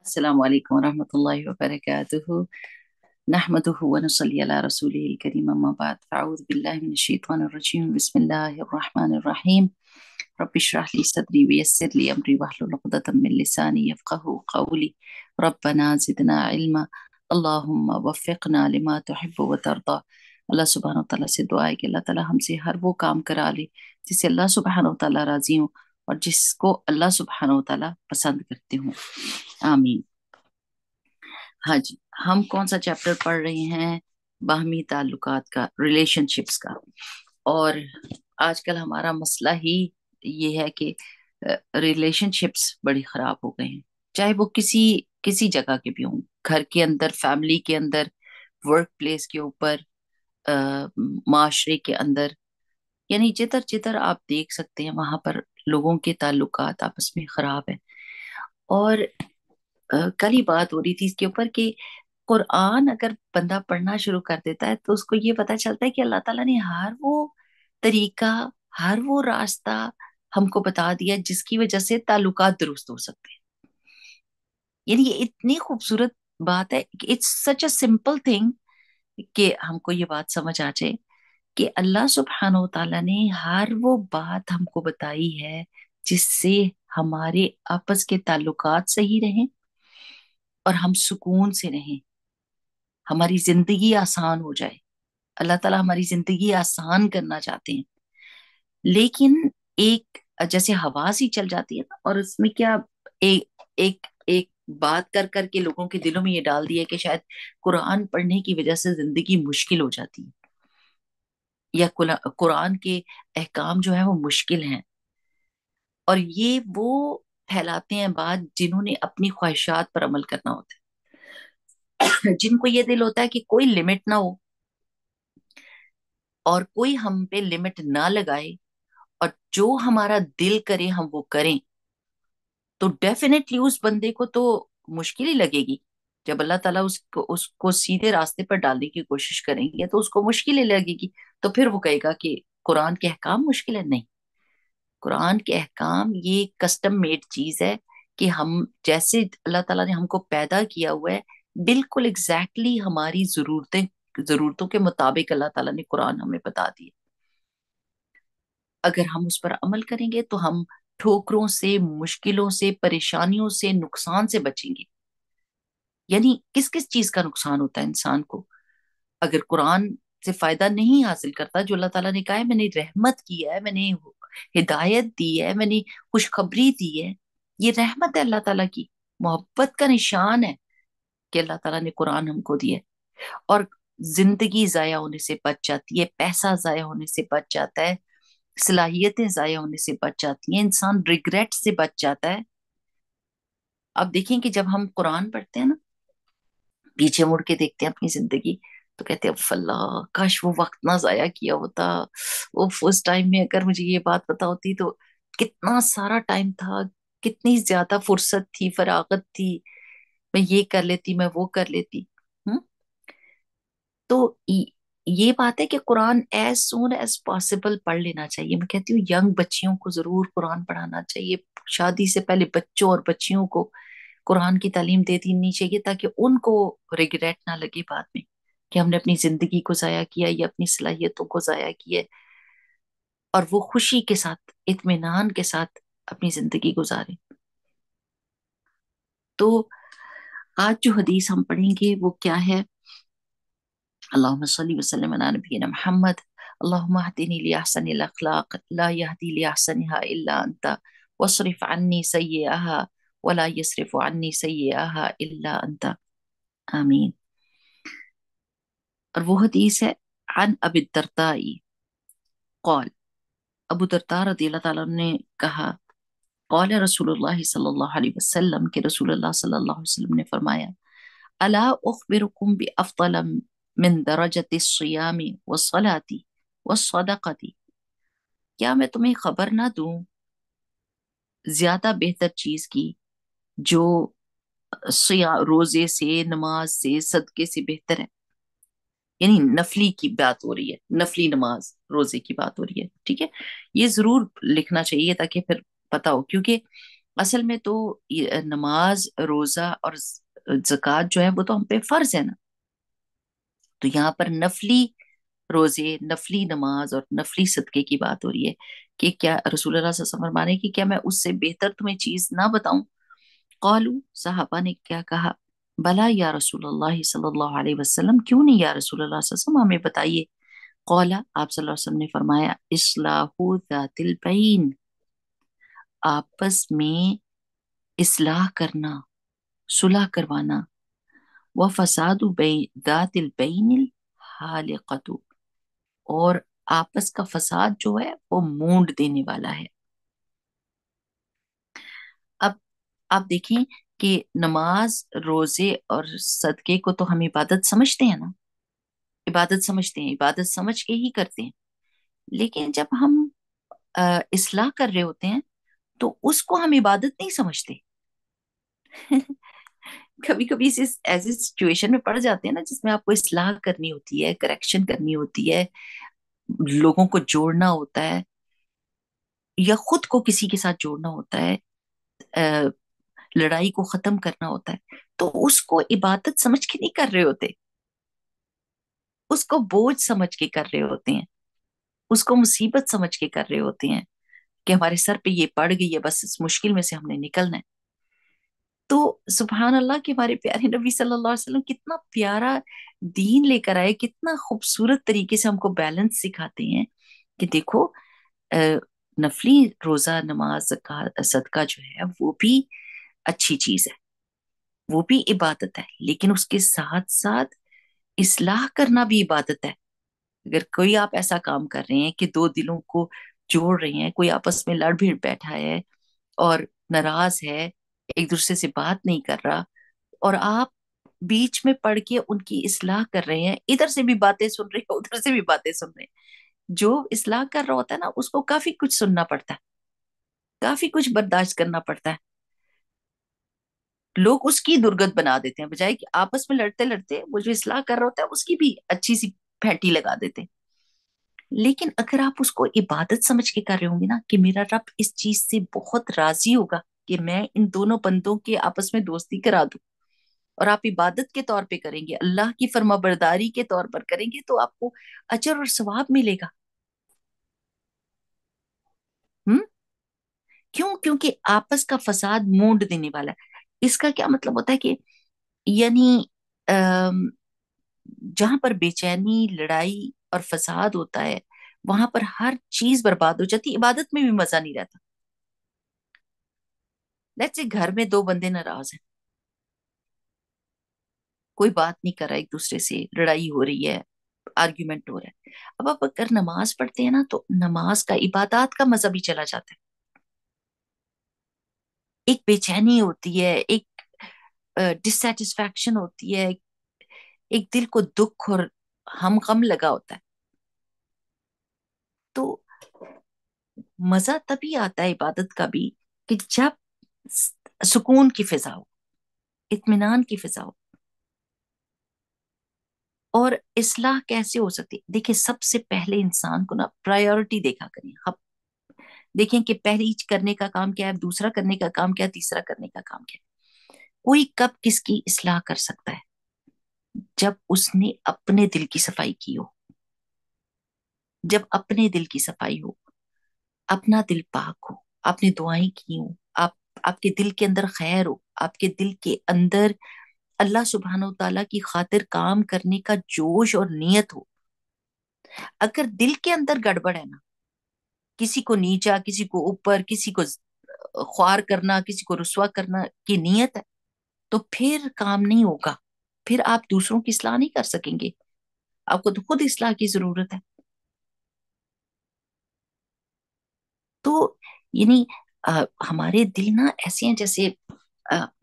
السلام عليكم ورحمة الله وبركاته. نحمده ونصلي على رسوله الكريم، أما بعد، فأعوذ بالله من الشيطان الرجيم. بسم الله الرحمن الرحيم. رب اشرح لي صدري ويسر لي أمري واحلل عقدة من لساني يفقه قولي. ربنا زدنا علما، اللهم وفقنا لما تحب وترضى. اللہ سبحانہ تعالیٰ سے دعا ہے کہ اللہ تعالیٰ ہم سے ہر وہ کام کرا لے جس سے اللہ سبحانہ تعالیٰ راضی ہوں اور جس کو اللہ سبحانہ تعالیٰ پسند کرتے ہوں، آمین۔ ہاں جی، ہم کون سا چیپٹر پڑھ رہے ہیں؟ باہمی تعلقات کا، ریلیشن شپس کا۔ اور آج کل ہمارا مسئلہ ہی یہ ہے کہ ریلیشن شپس بڑی خراب ہو گئے ہیں، چاہے وہ کسی جگہ کے بھی ہوں، گھر کے اندر، فیملی کے اندر، ورک پلیس کے اوپر، معاشرے کے اندر، یعنی جدھر جدھر آپ دیکھ سکتے ہیں وہاں پر لوگوں کے تعلقات آپس میں خراب ہیں۔ اور کل ہی بات ہو رہی تھی اس کے اوپر کہ قرآن اگر بندہ پڑھنا شروع کر دیتا ہے تو اس کو یہ پتا چلتا ہے کہ اللہ تعالیٰ نے ہر وہ طریقہ، ہر وہ راستہ ہم کو بتا دیا جس کی وجہ سے تعلقات درست ہو سکتے ہیں۔ یعنی یہ اتنی خوبصورت بات ہے، it's such a simple thing کہ ہم کو یہ بات سمجھ آ جائے کہ اللہ سبحانہ و تعالیٰ نے ہر وہ بات ہم کو بتائی ہے جس سے ہمارے آپس کے تعلقات صحیح رہیں اور ہم سکون سے رہیں، ہماری زندگی آسان ہو جائے۔ اللہ تعالیٰ ہماری زندگی آسان کرنا چاہتے ہیں، لیکن ایک جیسے ہوا سی چل جاتی ہے نا، اور اس میں کیا ایک بات کر کر کے لوگوں کے دلوں میں یہ ڈال دیا کہ شاید قرآن پڑھنے کی وجہ سے زندگی مشکل ہو جاتی ہے، یا قرآن کے احکام جو ہیں وہ مشکل ہیں۔ اور یہ وہ پھیلاتے ہیں بات جنہوں نے اپنی خواہشات پر عمل کرنا ہوتا ہے، جن کو یہ دل ہوتا ہے کہ کوئی لمٹ نہ ہو اور کوئی ہم پہ لمٹ نہ لگائے، اور جو ہمارا دل کرے ہم وہ کریں، تو ڈیفینیٹلی اس بندے کو تو مشکل ہی لگے گی۔ جب اللہ تعالیٰ اس کو سیدھے راستے پر ڈالنے کی کوشش کریں گے تو اس کو مشکل ہی لگے گی، تو پھر وہ کہے گا کہ قرآن کے احکام مشکل ہے۔ نہیں، قرآن کے احکام یہ کسٹم میڈ چیز ہے کہ ہم جیسے اللہ تعالیٰ نے ہم کو پیدا کیا ہوا ہے، بالکل ایگزیکٹلی ہماری ضرورتوں کے مطابق اللہ تعالیٰ نے قرآن ہمیں بتا دی۔ اگر ہم اس پر عمل کریں گے تو ہم ٹھوکروں سے، مشکلوں سے، پریشانیوں سے، نقصان سے بچیں گے۔ یعنی کس کس چیز کا نقصان ہوتا ہے انسان کو اگر قرآن سے فائدہ نہیں حاصل کرتا؟ جو اللہ تعالیٰ نے کہا ہے میں نے رحمت کی ہے، میں نے ہدایت دی ہے، میں نے خوشخبری دی ہے، یہ رحمت ہے اللہ تعالیٰ کی، محبت کا نشان ہے کہ اللہ تعالیٰ نے قرآن ہم کو دیا ہے۔ اور زندگی ضائع ہونے سے بچ جاتی ہے، پیسہ ضائع ہونے سے بچ جاتا ہے، صلاحیتیں ضائع ہونے سے بچ جاتی ہیں، انسان ریگریٹ سے بچ جاتا ہے۔ آپ دیکھیں کہ جب ہم قرآن پڑھتے ہیں نا، پیچھے مڑ کے دیکھتے ہیں اپنی زندگی، تو کہتے ہیں اف اللہ، کاش وہ وقت نہ ضائع کیا ہوتا، اس ٹائم میں اگر مجھے یہ بات پتا ہوتی تو کتنا سارا ٹائم تھا، کتنی زیادہ فرصت تھی، فراغت تھی، میں یہ کر لیتی، میں وہ کر لیتی۔ ہم؟ تو یہ بات ہے کہ قرآن ایز سون ایز پاسبل پڑھ لینا چاہیے۔ میں کہتی ہوں ینگ بچیوں کو ضرور قرآن پڑھانا چاہیے، شادی سے پہلے بچوں اور بچیوں کو قرآن کی تعلیم دے دینی چاہیے تاکہ ان کو ریگریٹ نہ لگے بعد میں کہ ہم نے اپنی زندگی کو ضائع کیا یا اپنی صلاحیتوں کو ضائع کیا، اور وہ خوشی کے ساتھ، اطمینان کے ساتھ اپنی زندگی گزارے۔ تو آج جو حدیث ہم پڑھیں گے وہ کیا ہے؟ اللهم صل وسلم على نبينا محمد. اللهم اهدني لأحسن الأخلاق لا يهدي لأحسنها إلا أنت، واصرف عني سيئها ولا يصرف عني سيئها إلا أنت، آمین۔ اور وہ حدیث ہے عن ابی الدرداء قال، ابو درداء رضی اللہ تعالیٰ عنہ نے کہا، قال رسول اللہ صلی اللہ علیہ وسلم، کہ رسول اللہ صلی اللہ علیہ وسلم نے فرمایا، الا اخبرکم بافضل من درجت الصیام والصلاۃ والصدقۃ، کیا میں تمہیں خبر نہ دوں زیادہ بہتر چیز کی جو روزے سے، نماز سے، صدقے سے بہتر ہے؟ یعنی نفلی کی بات ہو رہی ہے، نفلی نماز روزے کی بات ہو رہی ہے، ٹھیک ہے؟ یہ ضرور لکھنا چاہیے تاکہ پھر پتا ہو، کیونکہ اصل میں تو یہ نماز روزہ اور زکوٰۃ جو ہے وہ تو ہم پہ فرض ہے نا. تو یہاں پر نفلی روزے، نفلی نماز اور نفلی صدقے کی بات ہو رہی ہے کہ کیا رسول اللہ صلی اللہ علیہ وسلم فرمانے کہ کیا میں اس سے بہتر تمہیں چیز نہ بتاؤں. قالو، صحابہ نے کیا کہا، بلا یا رسول اللہ صلی اللہ علیہ وسلم، کیوں نہیں یا رسول اللہ صلی اللہ علیہ وسلم، ہمیں بتائیے. قال، آپ صلی اللہ علیہ وسلم نے فرمایا، اصلاح ذات البین، آپس میں اصلاح کرنا، صلح کروانا. وفساد ذات البین الحالقۃ، اور آپس کا فساد جو ہے وہ مونڈ دینے والا ہے. اب آپ دیکھیں کہ نماز روزے اور صدقے کو تو ہم عبادت سمجھتے ہیں نا، عبادت سمجھتے ہیں، عبادت سمجھ کے ہی کرتے ہیں. لیکن جب ہم اصلاح کر رہے ہوتے ہیں تو اس کو ہم عبادت نہیں سمجھتے. کبھی کبھی ایسی سچویشن میں پڑ جاتے ہیں نا جس میں آپ کو اصلاح کرنی ہوتی ہے، کریکشن کرنی ہوتی ہے، لوگوں کو جوڑنا ہوتا ہے یا خود کو کسی کے ساتھ جوڑنا ہوتا ہے، لڑائی کو ختم کرنا ہوتا ہے، تو اس کو عبادت سمجھ کے نہیں کر رہے ہوتے، اس کو بوجھ سمجھ کے کر رہے ہوتے ہیں، اس کو مصیبت سمجھ کے کر رہے ہوتے ہیں کہ ہمارے سر پہ یہ پڑ گئی ہے، بس اس مشکل میں سے ہم نے نکلنا ہے. تو سبحان اللہ کہ ہمارے پیارے نبی صلی اللہ علیہ وسلم کتنا پیارا دین لے کر آئے، کتنا خوبصورت طریقے سے ہم کو بیلنس سکھاتے ہیں کہ دیکھو، نفلی روزہ نماز صدقہ جو ہے وہ بھی اچھی چیز ہے، وہ بھی عبادت ہے، لیکن اس کے ساتھ ساتھ اصلاح کرنا بھی عبادت ہے. اگر کوئی آپ ایسا کام کر رہے ہیں کہ دو دلوں کو جوڑ رہے ہیں، کوئی آپس میں لڑ بھیڑ بیٹھا ہے اور ناراض ہے، ایک دوسرے سے بات نہیں کر رہا، اور آپ بیچ میں پڑھ کے ان کی اصلاح کر رہے ہیں، ادھر سے بھی باتیں سن رہے ہیں ادھر سے بھی باتیں سن رہے ہیں، جو اصلاح کر رہا ہوتا ہے نا اس کو کافی کچھ سننا پڑتا ہے، کافی کچھ برداشت کرنا پڑتا ہے. لوگ اس کی درگت بنا دیتے ہیں، بجائے کہ آپس میں لڑتے لڑتے وہ جو اصلاح کر رہا ہوتا ہے اس کی بھی اچھی سی پھیٹی لگا دیتے ہیں. لیکن اگر آپ اس کو عبادت سمجھ کے کر رہے ہوں گے نا کہ میرا رب اس چیز سے بہت راضی ہوگا کہ میں ان دونوں بندوں کے آپس میں دوستی کرا دوں، اور آپ عبادت کے طور پہ کریں گے، اللہ کی فرما برداری کے طور پر کریں گے، تو آپ کو اجر اور ثواب ملے گا. ہم کیوں؟ کیونکہ آپس کا فساد مونڈ دینے والا ہے. اس کا کیا مطلب ہوتا ہے کہ یعنی جہاں پر بے چینی، لڑائی اور فساد ہوتا ہے وہاں پر ہر چیز برباد ہو جاتی، عبادت میں بھی مزہ نہیں رہتا. لیٹس سے گھر میں دو بندے ناراض ہیں، کوئی بات نہیں کر رہا ایک دوسرے سے، لڑائی ہو رہی ہے، آرگیومنٹ ہو رہا ہے. اب آپ اگر نماز پڑھتے ہیں نا تو نماز کا، عبادات کا مزہ بھی چلا جاتا ہے. ایک بے چینی ہوتی ہے، ایک ڈسسیٹسفیکشن ہوتی ہے، ایک دل کو دکھ اور ہم غم لگا ہوتا ہے. تو مزہ تبھی آتا ہے عبادت کا بھی کہ جب سکون کی فضا ہو، اطمینان کی فضا ہو. اور اصلاح کیسے ہو سکتی؟ دیکھیں، سب سے پہلے انسان کو نا پرائیورٹی دیکھا کریں. اب دیکھیں کہ پہلی کرنے کا کام کیا ہے، دوسرا کرنے کا کام کیا ہے، تیسرا کرنے کا کام کیا ہے. کوئی کب کس کی اصلاح کر سکتا ہے؟ جب اس نے اپنے دل کی صفائی کی ہو، جب اپنے دل کی صفائی ہو، اپنا دل پاک ہو، آپ نے دعائیں کی ہوں، آپ کے دل کے اندر خیر ہو، آپ کے دل کے اندر اللہ سبحانہ و تعالیٰ کی خاطر کام کرنے کا جوش اور نیت ہو. اگر دل کے اندر گڑبڑ ہے نا، کسی کو نیچا، کسی کو اوپر، کسی کو خوار کرنا، کسی کو رسوا کرنا کی نیت ہے، تو پھر کام نہیں ہوگا، پھر آپ دوسروں کی اصلاح نہیں کر سکیں گے. آپ کو تو خود اصلاح کی ضرورت ہے. تو یعنی ہمارے دل نا ایسے ہیں جیسے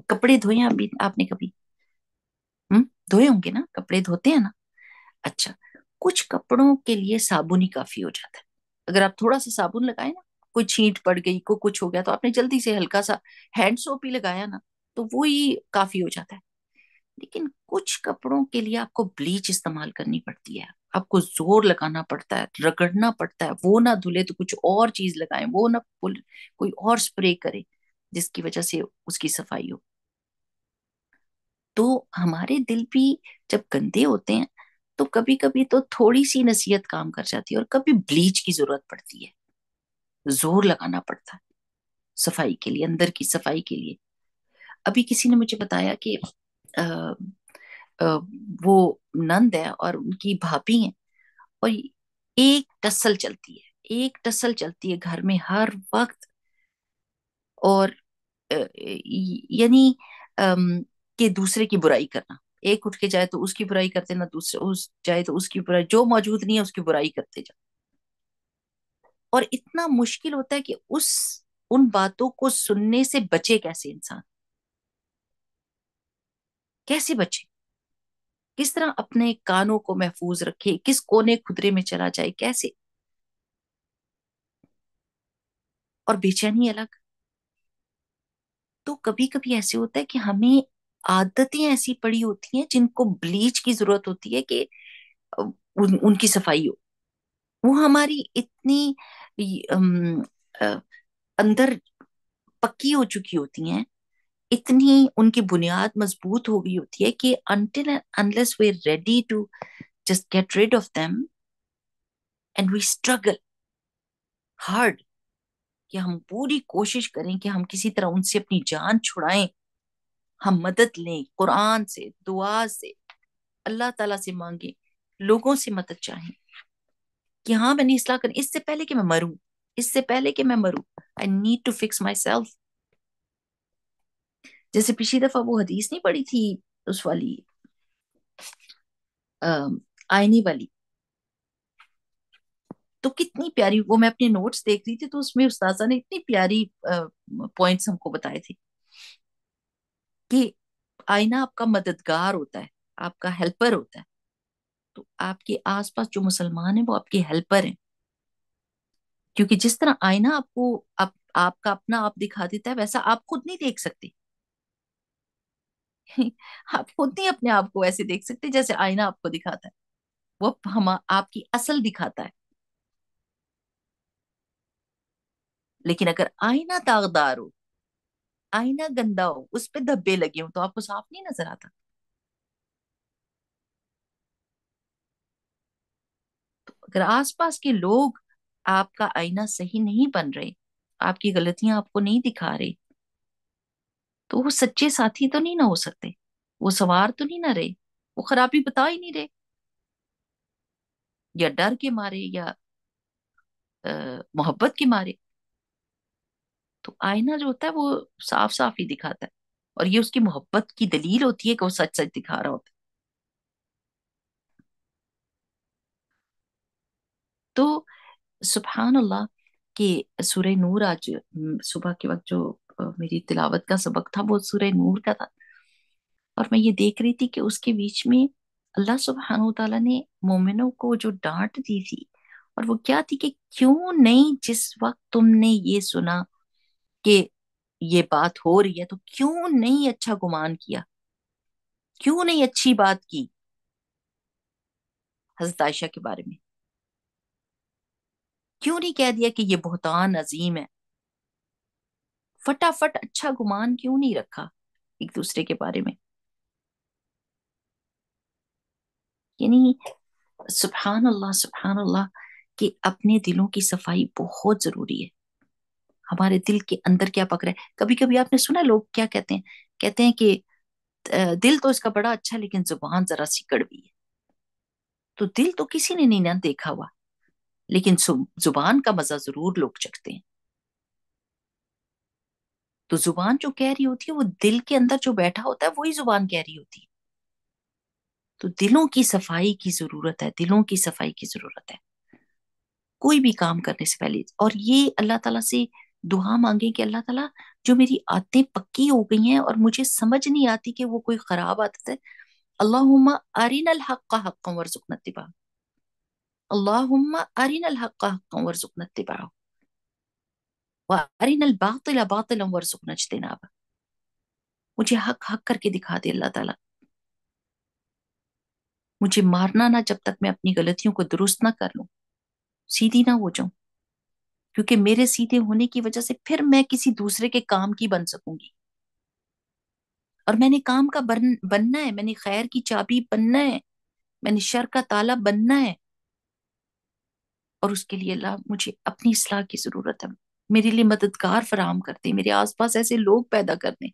کپڑے دھوئے ہیں ابھی آپ نے کبھی؟ دھوئے ہوں گے نا، کپڑے دھوتے ہیں نا. اچھا، کچھ کپڑوں کے لیے صابن ہی کافی ہو جاتا ہے. اگر آپ تھوڑا سا صابن لگائیں نا، کوئی چھینٹ پڑ گئی، کوئی کچھ ہو گیا، تو آپ نے جلدی سے ہلکا سا ہینڈ سوپ ہی لگایا نا، تو وہی کافی ہو جاتا ہے. لیکن کچھ کپڑوں کے لیے آپ کو بلیچ استعمال کرنی پڑتی ہے، آپ کو زور لگانا پڑتا ہے، رگڑنا پڑتا ہے، وہ نہ دھلے تو کچھ اور چیز لگائیں، وہ نہ کوئی اور سپرے کرے، جس کی وجہ سے اس کی صفائی ہو. تو ہمارے دل بھی جب گندے ہوتے ہیں تو کبھی کبھی تو تھوڑی سی نصیحت کام کر جاتی ہے، اور کبھی بلیچ کی ضرورت پڑتی ہے، زور لگانا پڑتا ہے صفائی کے لیے، اندر کی صفائی کے لیے. ابھی کسی نے مجھے بتایا کہ آ، آ، وہ نند ہے اور ان کی بھابھی ہیں، اور ایک ٹسل چلتی ہے، ایک ٹسل چلتی ہے گھر میں ہر وقت. اور یعنی کہ دوسرے کی برائی کرنا، ایک اٹھ کے جائے تو اس کی برائی کرتے نہ، دوسرے اس جائے تو اس کی برائی، جو موجود نہیں ہے اس کی برائی کرتے جا. اور اتنا مشکل ہوتا ہے کہ ان باتوں کو سننے سے بچے کیسے انسان، کیسے بچے، کس طرح اپنے کانوں کو محفوظ رکھے، کس کونے خدرے میں چلا جائے کیسے. اور بے چینی الگ. تو کبھی کبھی ایسے ہوتا ہے کہ ہمیں عادتیں ایسی پڑی ہوتی ہیں جن کو بلیچ کی ضرورت ہوتی ہے کہ ان کی صفائی ہو. وہ ہماری اتنی ام، آ، اندر پکی ہو چکی ہوتی ہیں، اتنی ان کی بنیاد مضبوط ہو گئی ہوتی ہے کہ until and unless we're ready to just get rid of them and we struggle hard کہ ہم پوری کوشش کریں کہ ہم کسی طرح ان سے اپنی جان چھڑائیں، ہم مدد لیں قرآن سے، دعا سے، اللہ تعالیٰ سے مانگیں، لوگوں سے مدد چاہیں کہ ہاں میں نے اصلاح کرنی، اس سے پہلے کہ میں مروں، اس سے پہلے کہ میں مروں I need to fix myself. جیسے پچھلی دفعہ وہ حدیث نہیں پڑی تھی اس والی آئینے والی، تو کتنی پیاری، وہ میں اپنے نوٹس دیکھ رہی تھی تو اس میں استاذہ نے اتنی پیاری پوائنٹس ہم کو بتائے تھے کہ آئینہ آپ کا مددگار ہوتا ہے، آپ کا ہیلپر ہوتا ہے. تو آپ کے آس پاس جو مسلمان ہیں وہ آپ کے ہیلپر ہیں، کیونکہ جس طرح آئینہ آپ کو آپ کا اپنا آپ دکھا دیتا ہے، ویسا آپ خود نہیں دیکھ سکتے. آپ خود نہیں اپنے آپ کو ایسے دیکھ سکتے جیسے آئینہ آپ کو دکھاتا ہے، وہ آپ کی اصل دکھاتا ہے. لیکن اگر آئینہ داغدار ہو، آئینہ گندا ہو، اس پہ دھبے لگے ہوں تو آپ کو صاف نہیں نظر آتا. اگر آس پاس کے لوگ آپ کا آئینہ صحیح نہیں بن رہے، آپ کی غلطیاں آپ کو نہیں دکھا رہے، تو وہ سچے ساتھی تو نہیں نہ ہو سکتے، وہ سوار تو نہیں نہ رہے، وہ خرابی بتا ہی نہیں رہے، یا ڈر کے مارے یا محبت کے مارے. تو آئینہ جو ہوتا ہے وہ صاف صاف ہی دکھاتا ہے، اور یہ اس کی محبت کی دلیل ہوتی ہے کہ وہ سچ سچ دکھا رہا ہوتا ہے. تو سبحان اللہ کہ سورہ نور آج صبح کے وقت جو میری تلاوت کا سبق تھا وہ سورہ نور کا تھا، اور میں یہ دیکھ رہی تھی کہ اس کے بیچ میں اللہ سبحانہ و تعالیٰ نے مومنوں کو جو ڈانٹ دی تھی، اور وہ کیا تھی کہ کیوں نہیں جس وقت تم نے یہ سنا کہ یہ بات ہو رہی ہے تو کیوں نہیں اچھا گمان کیا، کیوں نہیں اچھی بات کی حضرت عائشہ کے بارے میں، کیوں نہیں کہہ دیا کہ یہ بہتان عظیم ہے، فٹافٹ اچھا گمان کیوں نہیں رکھا ایک دوسرے کے بارے میں. یعنی سبحان اللہ کہ اپنے دلوں کی صفائی بہت ضروری ہے. ہمارے دل کے اندر کیا پک رہا ہے. کبھی کبھی آپ نے سنا لوگ کیا کہتے ہیں کہ دل تو اس کا بڑا اچھا لیکن زبان ذرا سی کڑوی ہے. تو دل تو کسی نے نہیں نہ دیکھا ہوا، لیکن زبان کا مزہ ضرور لوگ چکھتے ہیں. تو زبان جو کہہ رہی ہوتی ہے وہ دل کے اندر جو بیٹھا ہوتا ہے وہی زبان کہہ رہی ہوتی ہے. تو دلوں کی صفائی کی ضرورت ہے، دلوں کی صفائی کی ضرورت ہے کوئی بھی کام کرنے سے پہلے. اور یہ اللہ تعالیٰ سے دعا مانگیں کہ اللہ تعالیٰ جو میری عادتیں پکی ہو گئی ہیں اور مجھے سمجھ نہیں آتی کہ وہ کوئی خراب عادت ہے، اللہم ارنا الحق حقا وارزقنا اتباعہ، اللہم ارنا الحق حقا وارزقنا اتباعہ وارنا الباطل باطلا وارزقنا اجتنابہ. مجھے حق حق کر کے دکھا دے اللہ تعالیٰ، مجھے مارنا نہ جب تک میں اپنی غلطیوں کو درست نہ کر لوں، سیدھی نہ ہو جاؤں. کیونکہ میرے سیدھے ہونے کی وجہ سے پھر میں کسی دوسرے کے کام کی بن سکوں گی. اور میں نے کام کا بننا ہے، میں نے خیر کی چابی بننا ہے، میں نے شر کا تالا بننا ہے. اور اس کے لیے اللہ مجھے اپنی اصلاح کی ضرورت ہے. میرے لیے مددگار فراہم کرتے، میرے آس پاس ایسے لوگ پیدا کر دیں.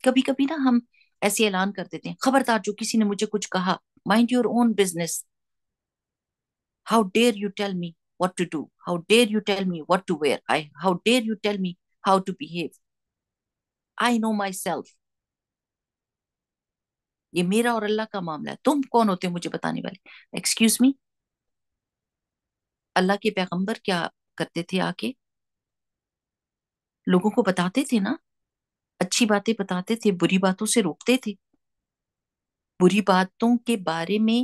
کبھی کبھی نا ہم ایسے اعلان کر دیتے ہیں، خبردار جو کسی نے مجھے کچھ کہا، mind your own business. How dare you tell me what to do, how dare you tell me what to wear, how dare you tell me how to behave. I know myself. یہ میرا اور اللہ کا معاملہ ہے، تم کون ہوتے ہو مجھے بتانے والے؟ Excuse me. اللہ کے پیغمبر کیا کرتے تھے؟ آ کے لوگوں کو بتاتے تھے نا، اچھی باتیں بتاتے تھے، بری باتوں سے روکتے تھے. بری باتوں کے بارے میں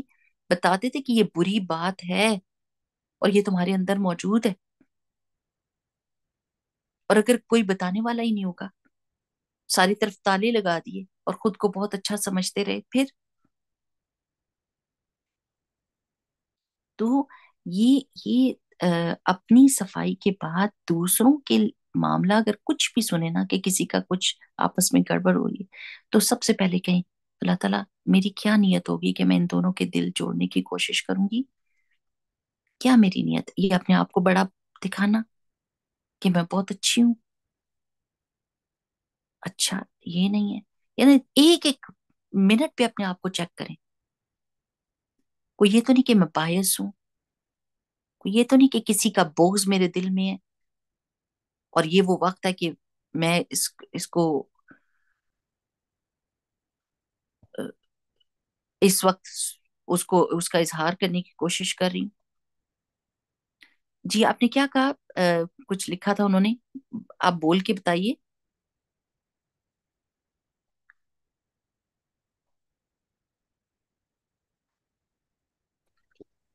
بتاتے تھے کہ یہ بری بات ہے اور یہ تمہارے اندر موجود ہے. اور اگر کوئی بتانے والا ہی نہیں ہوگا، ساری طرف تالے لگا دیے اور خود کو بہت اچھا سمجھتے رہے، پھر تو یہ اپنی صفائی کے بعد دوسروں کے معاملہ اگر کچھ بھی سنے نا کہ کسی کا کچھ آپس میں گڑبڑ ہو رہی ہے، تو سب سے پہلے کہیں اللہ تعالیٰ میری کیا نیت ہوگی کہ میں ان دونوں کے دل جوڑنے کی کوشش کروں گی؟ کیا میری نیت؟ یہ اپنے آپ کو بڑا دکھانا کہ میں بہت اچھی ہوں؟ اچھا یہ نہیں ہے. یعنی ایک ایک منٹ پہ اپنے آپ کو چیک کریں. کوئی یہ تو نہیں کہ میں باعث ہوں، کوئی یہ تو نہیں کہ کسی کا بغض میرے دل میں ہے اور یہ وہ وقت ہے کہ میں اس کو اس وقت اس کا اظہار کرنے کی کوشش کر رہی ہوں. جی آپ نے کیا کہا؟ کچھ لکھا تھا انہوں نے، آپ بول کے بتائیے.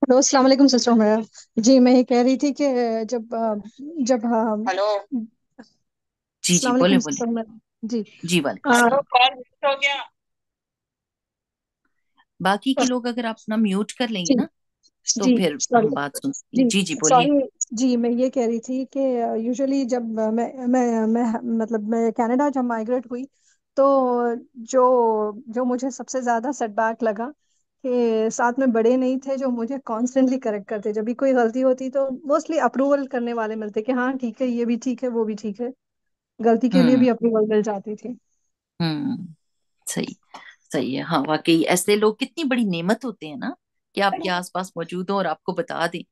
ہلو، السلام علیکم سسٹر عمیرہ. جی میں یہ کہہ رہی تھی کہ جب جب ہلو. جی جی السلام بولے علیکم بولے. سسٹر عمیرہ. جی جی وعلیکم السلام. کال ہو گیا. باقی کے لوگ اگر آپ اپنا میوٹ کر لیں گے جی نا تو جی پھر سوری. ہم بات سن سکیں. جی جی جی بولیے. سوری. جی میں یہ کہہ رہی تھی کہ یوزلی جب میں مطلب میں کینیڈا جب مائگریٹ ہوئی تو جو جو مجھے سب سے زیادہ سیٹ بیک لگا کہ ساتھ میں بڑے نہیں تھے جو مجھے کانسٹنٹلی کریکٹ کرتے. جب بھی کوئی غلطی ہوتی تو موسٹلی اپروول کرنے والے ملتے کہ ہاں ٹھیک ہے، یہ بھی ٹھیک ہے، وہ بھی ٹھیک ہے. غلطی کے لیے ہوں بھی اپروول مل جاتی تھی. ہوں صحیح. صحیح ہے. ہاں واقعی ایسے لوگ کتنی بڑی نعمت ہوتے ہیں نا کہ آپ کے آس پاس موجود ہوں اور آپ کو بتا دیں.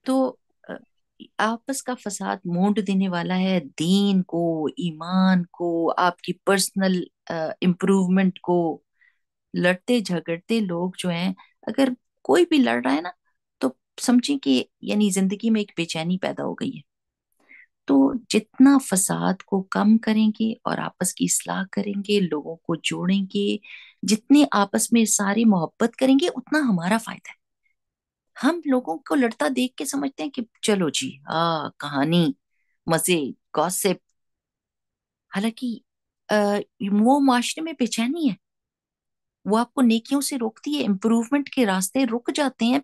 تو آپس کا فساد مونڈ دینے والا ہے دین کو، ایمان کو، آپ کی پرسنل امپروومنٹ کو. لڑتے جھگڑتے لوگ جو ہیں، اگر کوئی بھی لڑ رہا ہے نا تو سمجھیں کہ یعنی زندگی میں ایک بے چینی پیدا ہو گئی ہے. تو جتنا فساد کو کم کریں گے اور آپس کی اصلاح کریں گے، لوگوں کو جوڑیں گے، جتنے آپس میں ساری محبت کریں گے اتنا ہمارا فائدہ ہے. ہم لوگوں کو لڑتا دیکھ کے سمجھتے ہیں کہ چلو جی کہانی، مزے، گوسپ. حالانکہ وہ معاشرے میں بے چینی ہے، وہ آپ کو نیکیوں سے روکتی ہے. امپروومنٹ کے راستے رک جاتے ہیں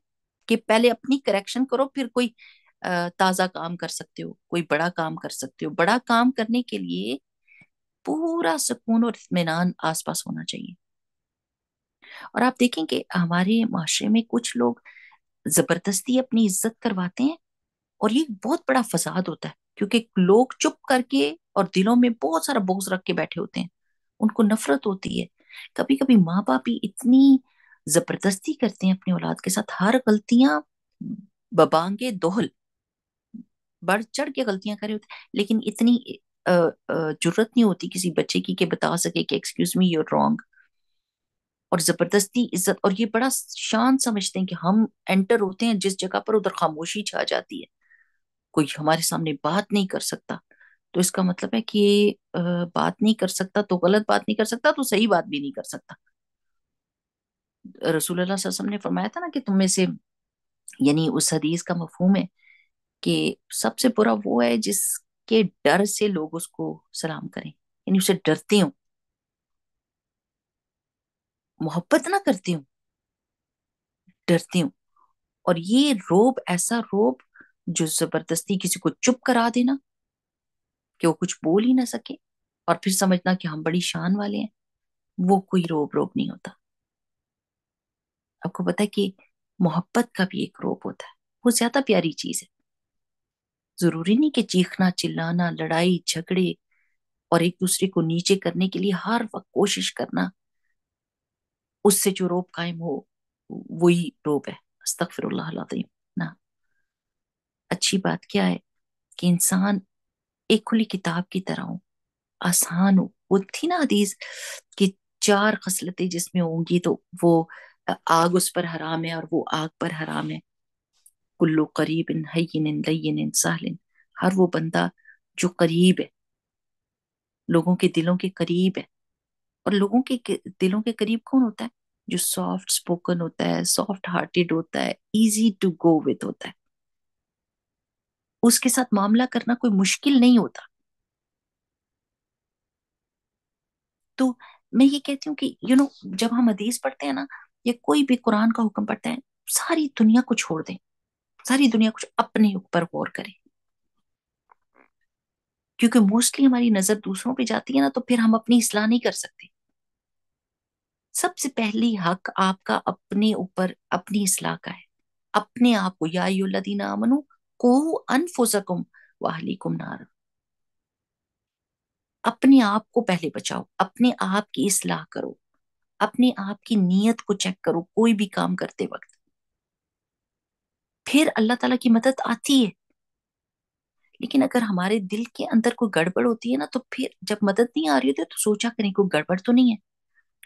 کہ پہلے اپنی کریکشن کرو، پھر کوئی تازہ کام کر سکتے ہو، کوئی بڑا کام کر سکتے ہو. بڑا کام کرنے کے لیے پورا سکون اور اطمینان آس پاس ہونا چاہیے. اور آپ دیکھیں کہ ہمارے معاشرے میں کچھ لوگ زبردستی اپنی عزت کرواتے ہیں اور یہ بہت بڑا فساد ہوتا ہے، کیونکہ لوگ چپ کر کے اور دلوں میں بہت سارا بغض رکھ کے بیٹھے ہوتے ہیں، ان کو نفرت ہوتی ہے. کبھی کبھی ماں باپ بھی اتنی زبردستی کرتے ہیں اپنی اولاد کے ساتھ، ہر غلطیاں ببانگے دوہل بڑھ چڑھ کے غلطیاں کرے ہوتے ہیں، لیکن اتنی جرت نہیں ہوتی کسی بچے کی کہ بتا سکے کہ ایکسکیوز می یو رانگ. اور زبردستی عزت، اور یہ بڑا شان سمجھتے ہیں کہ ہم انٹر ہوتے ہیں جس جگہ پر ادھر خاموشی چھا جاتی ہے، کوئی ہمارے سامنے بات نہیں کر سکتا. تو اس کا مطلب ہے کہ بات نہیں کر سکتا تو غلط بات نہیں کر سکتا تو صحیح بات بھی نہیں کر سکتا. رسول اللہ صلی اللہ علیہ وسلم نے فرمایا تھا نا کہ تم میں سے، یعنی اس حدیث کا مفہوم ہے کہ سب سے برا وہ ہے جس کے ڈر سے لوگ اس کو سلام کریں، یعنی اسے ڈرتے ہوں، محبت نہ کرتے ہوں، ڈرتے ہوں. اور یہ روب ایسا روب جو زبردستی کسی کو چپ کرا دینا کہ وہ کچھ بول ہی نہ سکے اور پھر سمجھنا کہ ہم بڑی شان والے ہیں، وہ کوئی روب روب نہیں ہوتا. آپ کو پتا ہے کہ محبت کا بھی ایک روب ہوتا ہے، وہ زیادہ پیاری چیز ہے. ضروری نہیں کہ چیخنا چلانا لڑائی جھگڑے اور ایک دوسرے کو نیچے کرنے کے لیے ہر وقت کوشش کرنا، اس سے جو روب قائم ہو وہی روب ہے. استغفر اللہ العظیم. نہ، اچھی بات کیا ہے کہ انسان ایک کھلی کتاب کی طرح ہو، آسان ہو. وہ تھی نا حدیث کہ 4 خصلتیں جس میں ہوں گی تو وہ آگ اس پر حرام ہے اور وہ آگ پر حرام ہے. کلو قریب ہین لین سہل، ہر وہ بندہ جو قریب ہے، لوگوں کے دلوں کے قریب ہے. اور لوگوں کے دلوں کے قریب کون ہوتا ہے؟ جو سافٹ سپوکن ہوتا ہے، سافٹ ہارٹیڈ ہوتا ہے، ایزی ٹو گو وتھ ہوتا ہے. اس کے ساتھ معاملہ کرنا کوئی مشکل نہیں ہوتا. تو میں یہ کہتی ہوں کہ جب ہم حدیث پڑھتے ہیں نا یا کوئی بھی قرآن کا حکم پڑھتے ہیں، ساری دنیا کو چھوڑ دیں، ساری دنیا کچھ اپنے اوپر غور کرے. کیونکہ موسٹلی ہماری نظر دوسروں پہ جاتی ہے نا، تو پھر ہم اپنی اصلاح نہیں کر سکتے. سب سے پہلی حق آپ کا اپنے اوپر اپنی اصلاح کا ہے. اپنے آپ کو، یا ایھا الذین آمنوا قوا انفسکم واہلیکم نارا، اپنے آپ کو پہلے بچاؤ، اپنے آپ کی اصلاح کرو، اپنے آپ کی نیت کو چیک کرو کوئی بھی کام کرتے وقت. پھر اللہ تعالیٰ کی مدد آتی ہے. لیکن اگر ہمارے دل کے اندر کوئی گڑبڑ ہوتی ہے نا، تو پھر جب مدد نہیں آ رہی ہوتی تو سوچا کریں کوئی گڑبڑ تو نہیں ہے،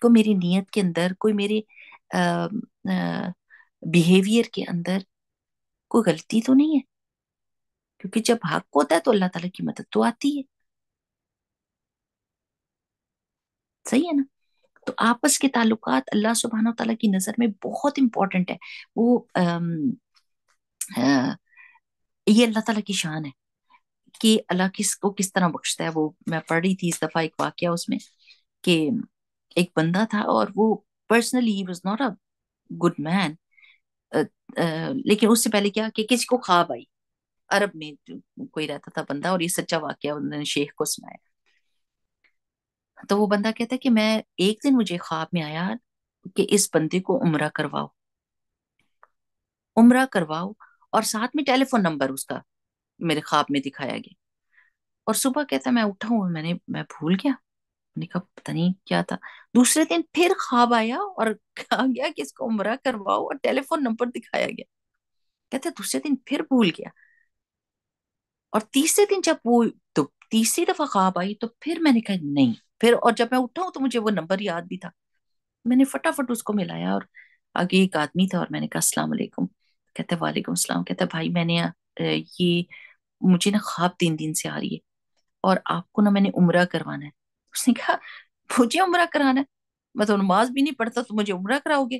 کوئی میری نیت کے اندر، کوئی میرے بیہیویئر کے اندر کوئی غلطی تو نہیں ہے. کیونکہ جب حق ہوتا ہے تو اللہ تعالیٰ کی مدد تو آتی ہے. صحیح ہے نا؟ تو آپس کے تعلقات اللہ سبحانہ و تعالیٰ کی نظر میں بہت امپورٹنٹ ہے. وہ یہ اللہ تعالیٰ کی شان ہے کہ اللہ کس کو کس طرح بخشتا ہے. وہ میں پڑھ رہی تھی اس دفعہ ایک واقعہ اس میں کہ ایک بندہ تھا اور وہ personally he was not a good man, لیکن اس سے پہلے کیا کہ کسی کو خواب آئی. عرب میں کوئی رہتا تھا بندہ، اور یہ سچا واقعہ انہوں نے شیخ کو سنایا. تو وہ بندہ کہتا ہے کہ میں ایک دن مجھے خواب میں آیا کہ اس بندے کو عمرہ کرواؤ، عمرہ کرواؤ، اور ساتھ میں ٹیلی فون نمبر اس کا میرے خواب میں دکھایا گیا. اور صبح کہتا میں اٹھا ہوں، میں بھول گیا. میں نے کہا پتہ نہیں کیا تھا. دوسرے دن پھر خواب آیا اور کہا گیا کہ اس کو عمرہ کرواؤ اور ٹیلی فون نمبر دکھایا گیا. کہتے دوسرے دن پھر بھول گیا. اور تیسرے دن جب وہ تو تیسری دفعہ خواب آئی تو پھر میں نے کہا نہیں. پھر اور جب میں اٹھا ہوں تو مجھے وہ نمبر یاد بھی تھا. میں نے فٹافٹ اس کو ملایا اور آگے ایک آدمی تھا اور میں نے کہا السلام علیکم. کہتے وعلیکم السلام. کہتے بھائی میں نے یہ مجھے نا خواب 3 دن سے آ رہی ہے اور آپ کو نا میں نے عمرہ کروانا ہے. اس نے کہا مجھے عمرہ کرانا ہے؟ میں تو نماز بھی نہیں پڑھتا، تو مجھے عمرہ کراؤ گے؟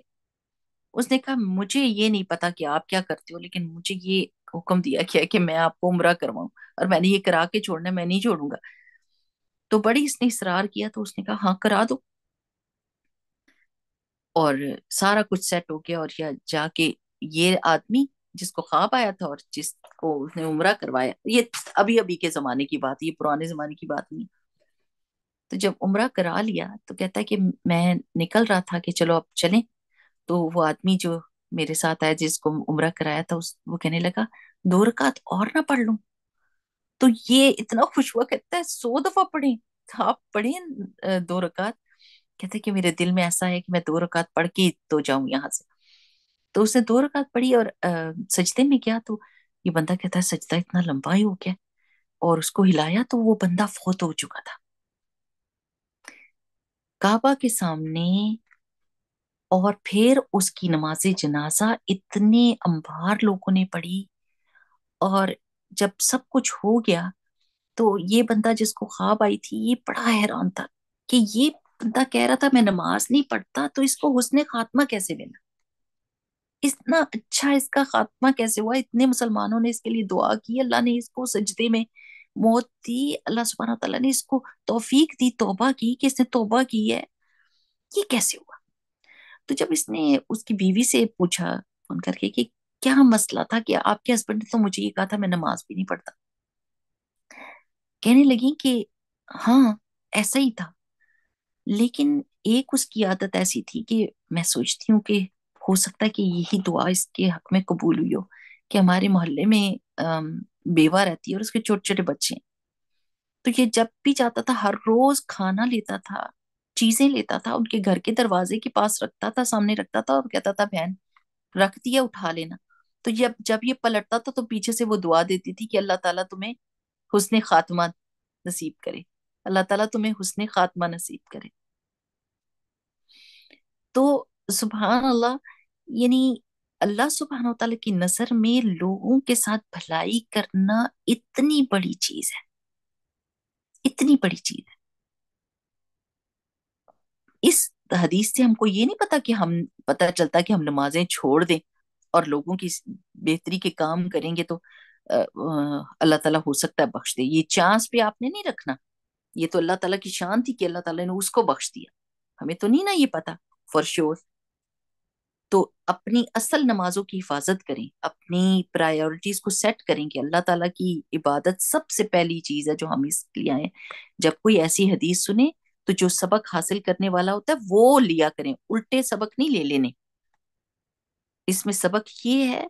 اس نے کہا مجھے یہ نہیں پتا کہ آپ کیا کرتے ہو، لیکن مجھے یہ حکم دیا گیا کہ میں آپ کو عمرہ کرواؤں اور میں نے یہ کرا کے چھوڑنا ہے، میں نہیں چھوڑوں گا. تو بڑی اس نے اصرار کیا تو اس نے کہا ہاں کرا دو. اور سارا کچھ سیٹ ہو گیا اور جا کے یہ آدمی جس کو خواب آیا تھا اور جس کو اس نے عمرہ کروایا، یہ ابھی ابھی کے زمانے کی بات، یہ پرانے زمانے کی بات نہیں. تو جب عمرہ کرا لیا تو کہتا ہے کہ میں نکل رہا تھا کہ چلو اب چلیں. تو وہ آدمی جو میرے ساتھ آیا جس کو عمرہ کرایا تھا وہ کہنے لگا 2 رکعت اور نہ پڑھ لوں؟ تو یہ اتنا خوش ہوا، کہتا ہے 100 دفعہ پڑھیں. آپ پڑھیں 2 رکعت. کہتے کہ میرے دل میں ایسا ہے کہ میں 2 رکعت پڑھ کے تو جاؤں یہاں سے. تو اس نے 2 رکعت پڑھی اور سجدے میں گیا تو یہ بندہ کہتا ہے سجدہ اتنا لمبا ہی ہو گیا، اور اس کو ہلایا تو وہ بندہ فوت ہو چکا تھا کعبہ کے سامنے. اور پھر اس کی نماز جنازہ اتنے انبار لوگوں نے پڑھی. اور جب سب کچھ ہو گیا تو یہ بندہ جس کو خواب آئی تھی یہ بڑا حیران تھا کہ یہ بندہ کہہ رہا تھا میں نماز نہیں پڑھتا تو اس کو حسن خاتمہ کیسے ملا، اتنا اچھا اس کا خاتمہ کیسے ہوا. اتنے مسلمانوں نے اس کے لیے دعا کی، اللہ نے اس کو سجدے میں موت دی، اللہ سبحانہ تعالیٰ نے اس کو توفیق دی، توبہ کی کہ اس نے توبہ کی ہے. یہ کیسے ہوا؟ تو جب اس نے اس کی بیوی سے پوچھا فون کر کے کہ کیا مسئلہ تھا کہ آپ کے ہسبینڈ نے تو مجھے یہ کہا تھا میں نماز بھی نہیں پڑھتا. کہنے لگی کہ ہاں ایسا ہی تھا، لیکن ایک اس کی عادت ایسی تھی کہ میں سوچتی ہوں کہ ہو سکتا ہے کہ یہی دعا اس کے حق میں قبول ہوئی ہو، کہ ہمارے محلے میں بیوہ رہتی ہے اور اس کے چھوٹے چھوٹے بچے ہیں. تو یہ جب بھی جاتا تھا ہر روز کھانا لیتا تھا، چیزیں لیتا تھا، ان کے گھر کے دروازے کے پاس رکھتا تھا، سامنے رکھتا تھا اور کہتا تھا بہن رکھ دیا اٹھا لینا. تو جب یہ پلٹتا تھا تو پیچھے سے وہ دعا دیتی تھی کہ اللہ تعالیٰ تمہیں حسن خاتمہ نصیب کرے، اللہ تعالیٰ تمہیں حسن خاتمہ نصیب کرے. تو سبحان اللہ، یعنی اللہ سبحانہ وتعالیٰ کی نظر میں لوگوں کے ساتھ بھلائی کرنا اتنی بڑی چیز ہے، اتنی بڑی چیز ہے. اس حدیث سے ہم کو یہ نہیں پتا کہ ہم پتہ چلتا کہ ہم نمازیں چھوڑ دیں اور لوگوں کی بہتری کے کام کریں گے تو اللہ تعالیٰ ہو سکتا ہے بخش دے. یہ چانس پہ آپ نے نہیں رکھنا، یہ تو اللہ تعالیٰ کی شان تھی کہ اللہ تعالیٰ نے اس کو بخش دیا. ہمیں تو نہیں نا یہ پتا فور شیور. تو اپنی اصل نمازوں کی حفاظت کریں، اپنی پرائیورٹیز کو سیٹ کریں کہ اللہ تعالیٰ کی عبادت سب سے پہلی چیز ہے جو ہم اس لیے آئے. جب کوئی ایسی حدیث سنیں تو جو سبق حاصل کرنے والا ہوتا ہے وہ لیا کریں، الٹے سبق نہیں لے لینے. اس میں سبق یہ ہے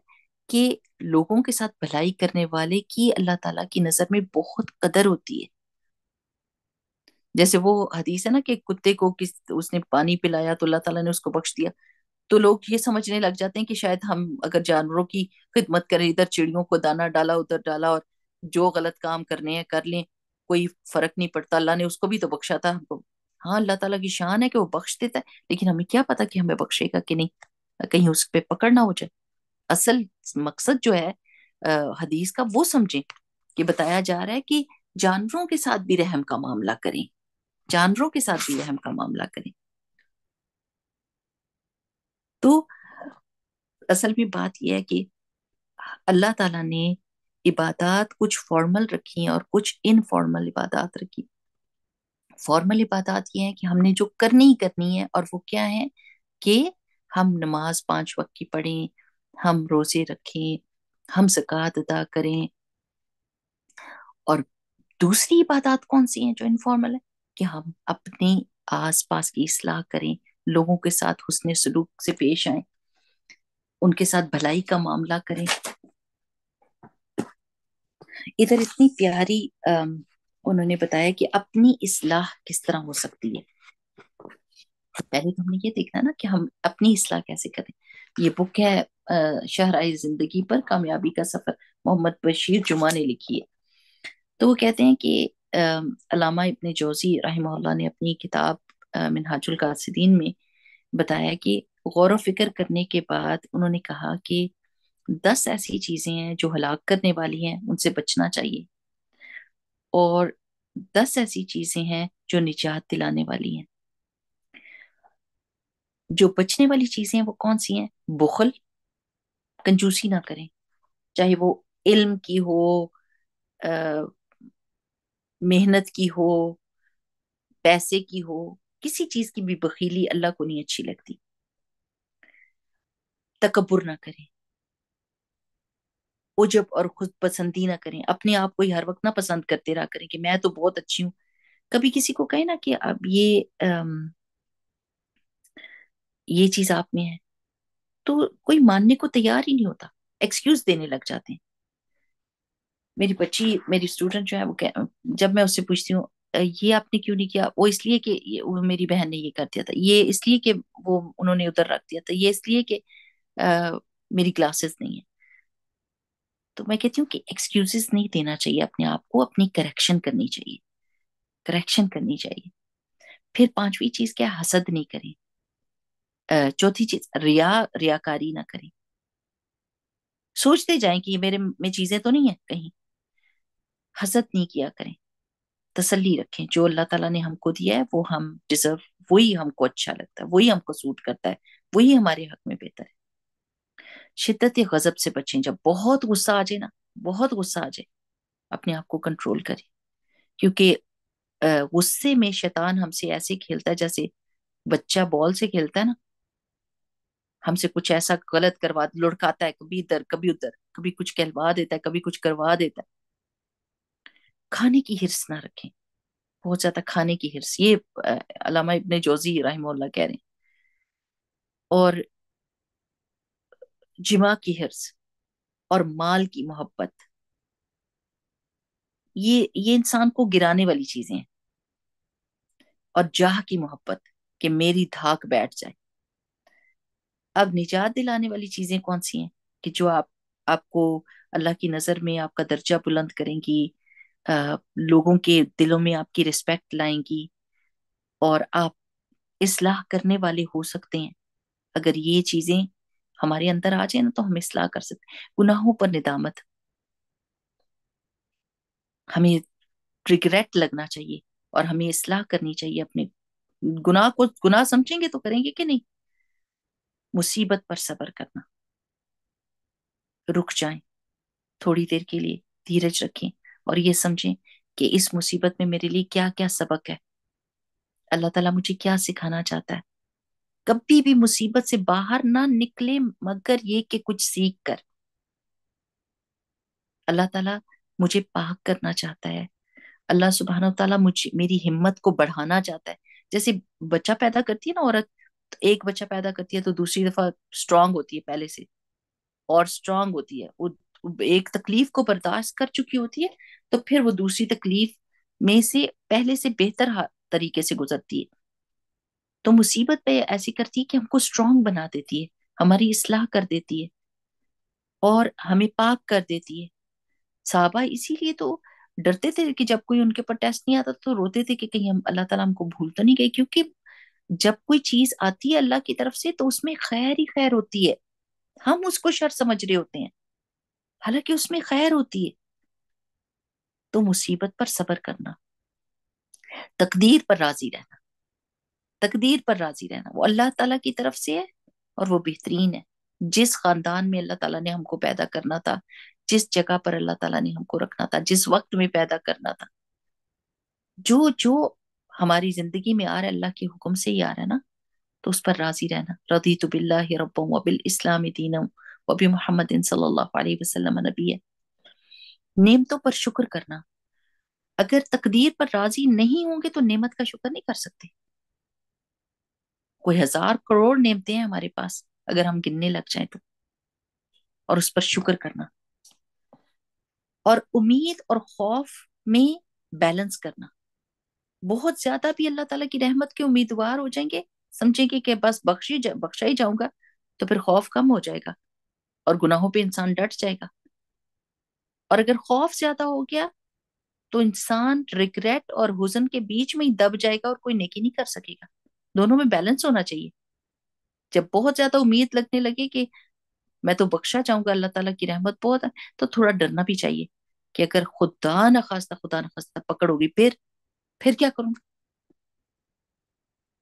کہ لوگوں کے ساتھ بھلائی کرنے والے کی اللہ تعالیٰ کی نظر میں بہت قدر ہوتی ہے. جیسے وہ حدیث ہے نا کہ کتے کو اس نے پانی پلایا تو اللہ تعالیٰ نے اس کو بخش دیا. تو لوگ یہ سمجھنے لگ جاتے ہیں کہ شاید ہم اگر جانوروں کی خدمت کریں، ادھر چڑیوں کو دانا ڈالا ادھر ڈالا اور جو غلط کام کرنے ہیں کر لیں، کوئی فرق نہیں پڑتا، اللہ نے اس کو بھی تو بخشا تھا ہم کو. ہاں اللہ تعالیٰ کی شان ہے کہ وہ بخش دیتا ہے، لیکن ہمیں کیا پتا کہ ہمیں بخشے گا کہ نہیں، کہیں اس پہ پکڑ نہ ہو جائے. اصل مقصد جو ہے حدیث کا وہ سمجھیں کہ بتایا جا رہا ہے کہ جانوروں کے ساتھ بھی رحم کا معاملہ کریں، جانوروں کے ساتھ بھی رحم کا معاملہ کریں. تو اصل میں بات یہ ہے کہ اللہ تعالیٰ نے عبادات کچھ فارمل رکھی ہیں اور کچھ انفارمل عبادات رکھی. فارمل عبادات یہ ہیں کہ ہم نے جو کرنی ہی کرنی ہے، اور وہ کیا ہے کہ ہم نماز 5 وقت کی پڑھیں، ہم روزے رکھیں، ہم زکوٰۃ ادا کریں. اور دوسری عبادات کون سی ہیں جو انفارمل ہے؟ کہ ہم اپنے آس پاس کی اصلاح کریں، لوگوں کے ساتھ حسن سلوک سے پیش آئیں، ان کے ساتھ بھلائی کا معاملہ کریں. ادھر اتنی پیاری انہوں نے بتایا کہ اپنی اصلاح کس طرح ہو سکتی ہے. پہلے تو ہم نے یہ دیکھنا نا کہ ہم اپنی اصلاح کیسے کریں. یہ بک ہے شاہراہ زندگی پر کامیابی کا سفر، محمد بشیر جمعہ نے لکھی ہے. تو وہ کہتے ہیں کہ علامہ ابن جوزی رحمہ اللہ نے اپنی کتاب منہاج القاصدین میں بتایا کہ غور و فکر کرنے کے بعد انہوں نے کہا کہ 10 ایسی چیزیں ہیں جو ہلاک کرنے والی ہیں، ان سے بچنا چاہیے، اور 10 ایسی چیزیں ہیں جو نجات دلانے والی ہیں. جو بچنے والی چیزیں ہیں وہ کون سی ہیں؟ بخل، کنجوسی نہ کریں، چاہے وہ علم کی ہو، محنت کی ہو، پیسے کی ہو، کسی چیز کی بھی بخیلی اللہ کو نہیں اچھی لگتی. تکبر نہ کریں، عجب اور خود پسندی نہ کریں، اپنے آپ کو ہی ہر وقت نہ پسند کرتے رہا کریں کہ میں تو بہت اچھی ہوں. کبھی کسی کو کہے نا کہ اب یہ چیز آپ میں ہے تو کوئی ماننے کو تیار ہی نہیں ہوتا، ایکسکیوز دینے لگ جاتے ہیں. میری بچی، میری اسٹوڈنٹ جو ہے وہ جب میں اس سے پوچھتی ہوں یہ آپ نے کیوں نہیں کیا، وہ اس لیے کہ وہ میری بہن نے یہ کر دیا تھا، یہ اس لیے کہ وہ انہوں نے ادھر رکھ دیا تھا، یہ اس لیے کہ میری کلاسز نہیں ہے. تو میں کہتی ہوں کہ ایکسکیوزز نہیں دینا چاہیے اپنے آپ کو، اپنی کریکشن کرنی چاہیے، کریکشن کرنی چاہیے. پھر 5ویں چیز کیا؟ حسد نہیں کریں. چوتھی چیز ریاکاری نہ کریں. سوچتے جائیں کہ یہ میرے میں چیزیں تو نہیں ہیں کہیں. حسد نہیں کیا کریں. تسلی رکھیں جو اللہ تعالیٰ نے ہم کو دیا ہے وہ ہم ڈیزرو، وہی ہم کو اچھا لگتا ہے، وہی ہم کو سوٹ کرتا ہے، وہی ہمارے حق میں بہتر ہے. شدت غضب سے بچیں. جب بہت غصہ آ جائے نا، بہت غصہ آ جائے، اپنے آپ کو کنٹرول کریں، کیونکہ غصے میں شیطان ہم سے ایسے کھیلتا ہے جیسے بچہ بال سے کھیلتا ہے نا. ہم سے کچھ ایسا غلط کروا لڑکاتا ہے، کبھی ادھر کبھی ادھر، کبھی کچھ کہلوا دیتا ہے، کبھی کچھ کروا دیتا ہے. کھانے کی ہرس نہ رکھیں، بہت زیادہ کھانے کی ہرس، یہ علامہ ابن جوزی رحمہ اللہ کہہ رہے ہیں. اور جماع کی ہرس اور مال کی محبت، یہ انسان کو گرانے والی چیزیں ہیں. اور جاہ کی محبت، کہ میری دھاک بیٹھ جائے. اب نجات دلانے والی چیزیں کون سی ہیں؟ کہ جو آپ کو اللہ کی نظر میں آپ کا درجہ بلند کریں گی، لوگوں کے دلوں میں آپ کی رسپیکٹ لائیں گی، اور آپ اصلاح کرنے والے ہو سکتے ہیں. اگر یہ چیزیں ہمارے اندر آ جائیں نا تو ہم اصلاح کر سکتے ہیں. گناہوں پر ندامت، ہمیں ریگریٹ لگنا چاہیے اور ہمیں اصلاح کرنی چاہیے. اپنے گناہ کو گناہ سمجھیں گے تو کریں گے کہ نہیں. مصیبت پر صبر کرنا، رک جائیں تھوڑی دیر کے لیے، دھیرج رکھیں اور یہ سمجھیں کہ اس مصیبت میں میرے لیے کیا کیا سبق ہے، اللہ تعالیٰ مجھے کیا سکھانا چاہتا ہے. کبھی بھی مصیبت سے باہر نہ نکلے مگر یہ کہ کچھ سیکھ کر. اللہ تعالیٰ مجھے پاک کرنا چاہتا ہے، اللہ سبحانہ و تعالیٰ میری ہمت کو بڑھانا چاہتا ہے. جیسے بچہ پیدا کرتی ہے نا عورت، تو ایک بچہ پیدا کرتی ہے تو دوسری دفعہ اسٹرانگ ہوتی ہے پہلے سے، اور اسٹرانگ ہوتی ہے، وہ ایک تکلیف کو برداشت کر چکی ہوتی ہے، تو پھر وہ دوسری تکلیف میں سے پہلے سے بہتر طریقے سے گزرتی ہے. تو مصیبت پہ ایسی کرتی ہے کہ ہم کو اسٹرانگ بنا دیتی ہے، ہماری اصلاح کر دیتی ہے اور ہمیں پاک کر دیتی ہے. صحابہ اسی لیے تو ڈرتے تھے کہ جب کوئی ان کے اوپر ٹیسٹ نہیں آتا تو روتے تھے کہ کہیں اللہ تعالیٰ ہم کو بھول تو نہیں گئے. کیونکہ جب کوئی چیز آتی ہے اللہ کی طرف سے تو اس میں خیر ہی خیر ہوتی ہے. ہم اس کو شر سمجھ رہے ہوتے ہیں، حالانکہ اس میں خیر ہوتی ہے. تو مصیبت پر صبر کرنا، تقدیر پر راضی رہنا، تقدیر پر راضی رہنا وہ اللہ تعالیٰ کی طرف سے ہے اور وہ بہترین ہے. جس خاندان میں اللہ تعالیٰ نے ہم کو پیدا کرنا تھا، جس جگہ پر اللہ تعالیٰ نے ہم کو رکھنا تھا، جس وقت میں پیدا کرنا تھا، جو جو ہماری زندگی میں آ رہا ہے اللہ کے حکم سے ہی آ رہا ہے نا، تو اس پر راضی رہنا. رضیت باللہ ربا وبالاسلام دینا وبمحمد صلی اللہ علیہ وسلم نبی ہے. نعمتوں پر شکر کرنا، اگر تقدیر پر راضی نہیں ہوں گے تو نعمت کا شکر نہیں کر سکتے. کوئی 1000 کروڑ نعمتیں ہیں ہمارے پاس، اگر ہم گننے لگ جائیں تو، اور اس پر شکر کرنا. اور امید اور خوف میں بیلنس کرنا. بہت زیادہ بھی اللہ تعالیٰ کی رحمت کے امیدوار ہو جائیں گے، سمجھیں گے کہ بس بخشا ہی جاؤں گا، تو پھر خوف کم ہو جائے گا اور گناہوں پہ انسان ڈٹ جائے گا. اور اگر خوف زیادہ ہو گیا تو انسان ریگریٹ اور حزن کے بیچ میں ہی دب جائے گا اور کوئی نیکی نہیں کر سکے گا. دونوں میں بیلنس ہونا چاہیے. جب بہت زیادہ امید لگنے لگے کہ میں تو بخشا جاؤں گا، اللہ تعالیٰ کی رحمت بہت ہے، تو تھوڑا ڈرنا بھی چاہیے کہ اگر خدا نہ خواستہ پکڑ ہوگی پھر کیا کروں.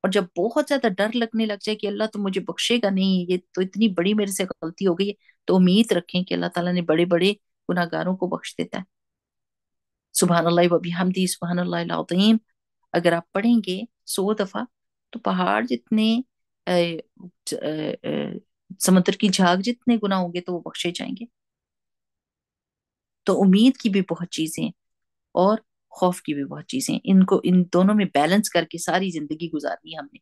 اور جب بہت زیادہ ڈر لگنے لگ جائے کہ اللہ تو مجھے بخشے گا نہیں، یہ تو اتنی بڑی میرے سے غلطی ہو گئی ہے، تو امید رکھیں کہ اللہ تعالیٰ نے بڑے بڑے گناہ گاروں کو بخش دیتا ہے. سبحان اللہ و بحمدہ سبحان اللہ العظیم اگر آپ پڑھیں گے 100 دفعہ تو پہاڑ جتنے سمندر کی جھاگ جتنے گناہ ہوں گے تو وہ بخشے جائیں گے. تو امید کی بھی بہت چیزیں اور خوف کی بھی بہت چیزیں، ان دونوں میں بیلنس کر کے ساری زندگی گزارنی ہے ہم نے.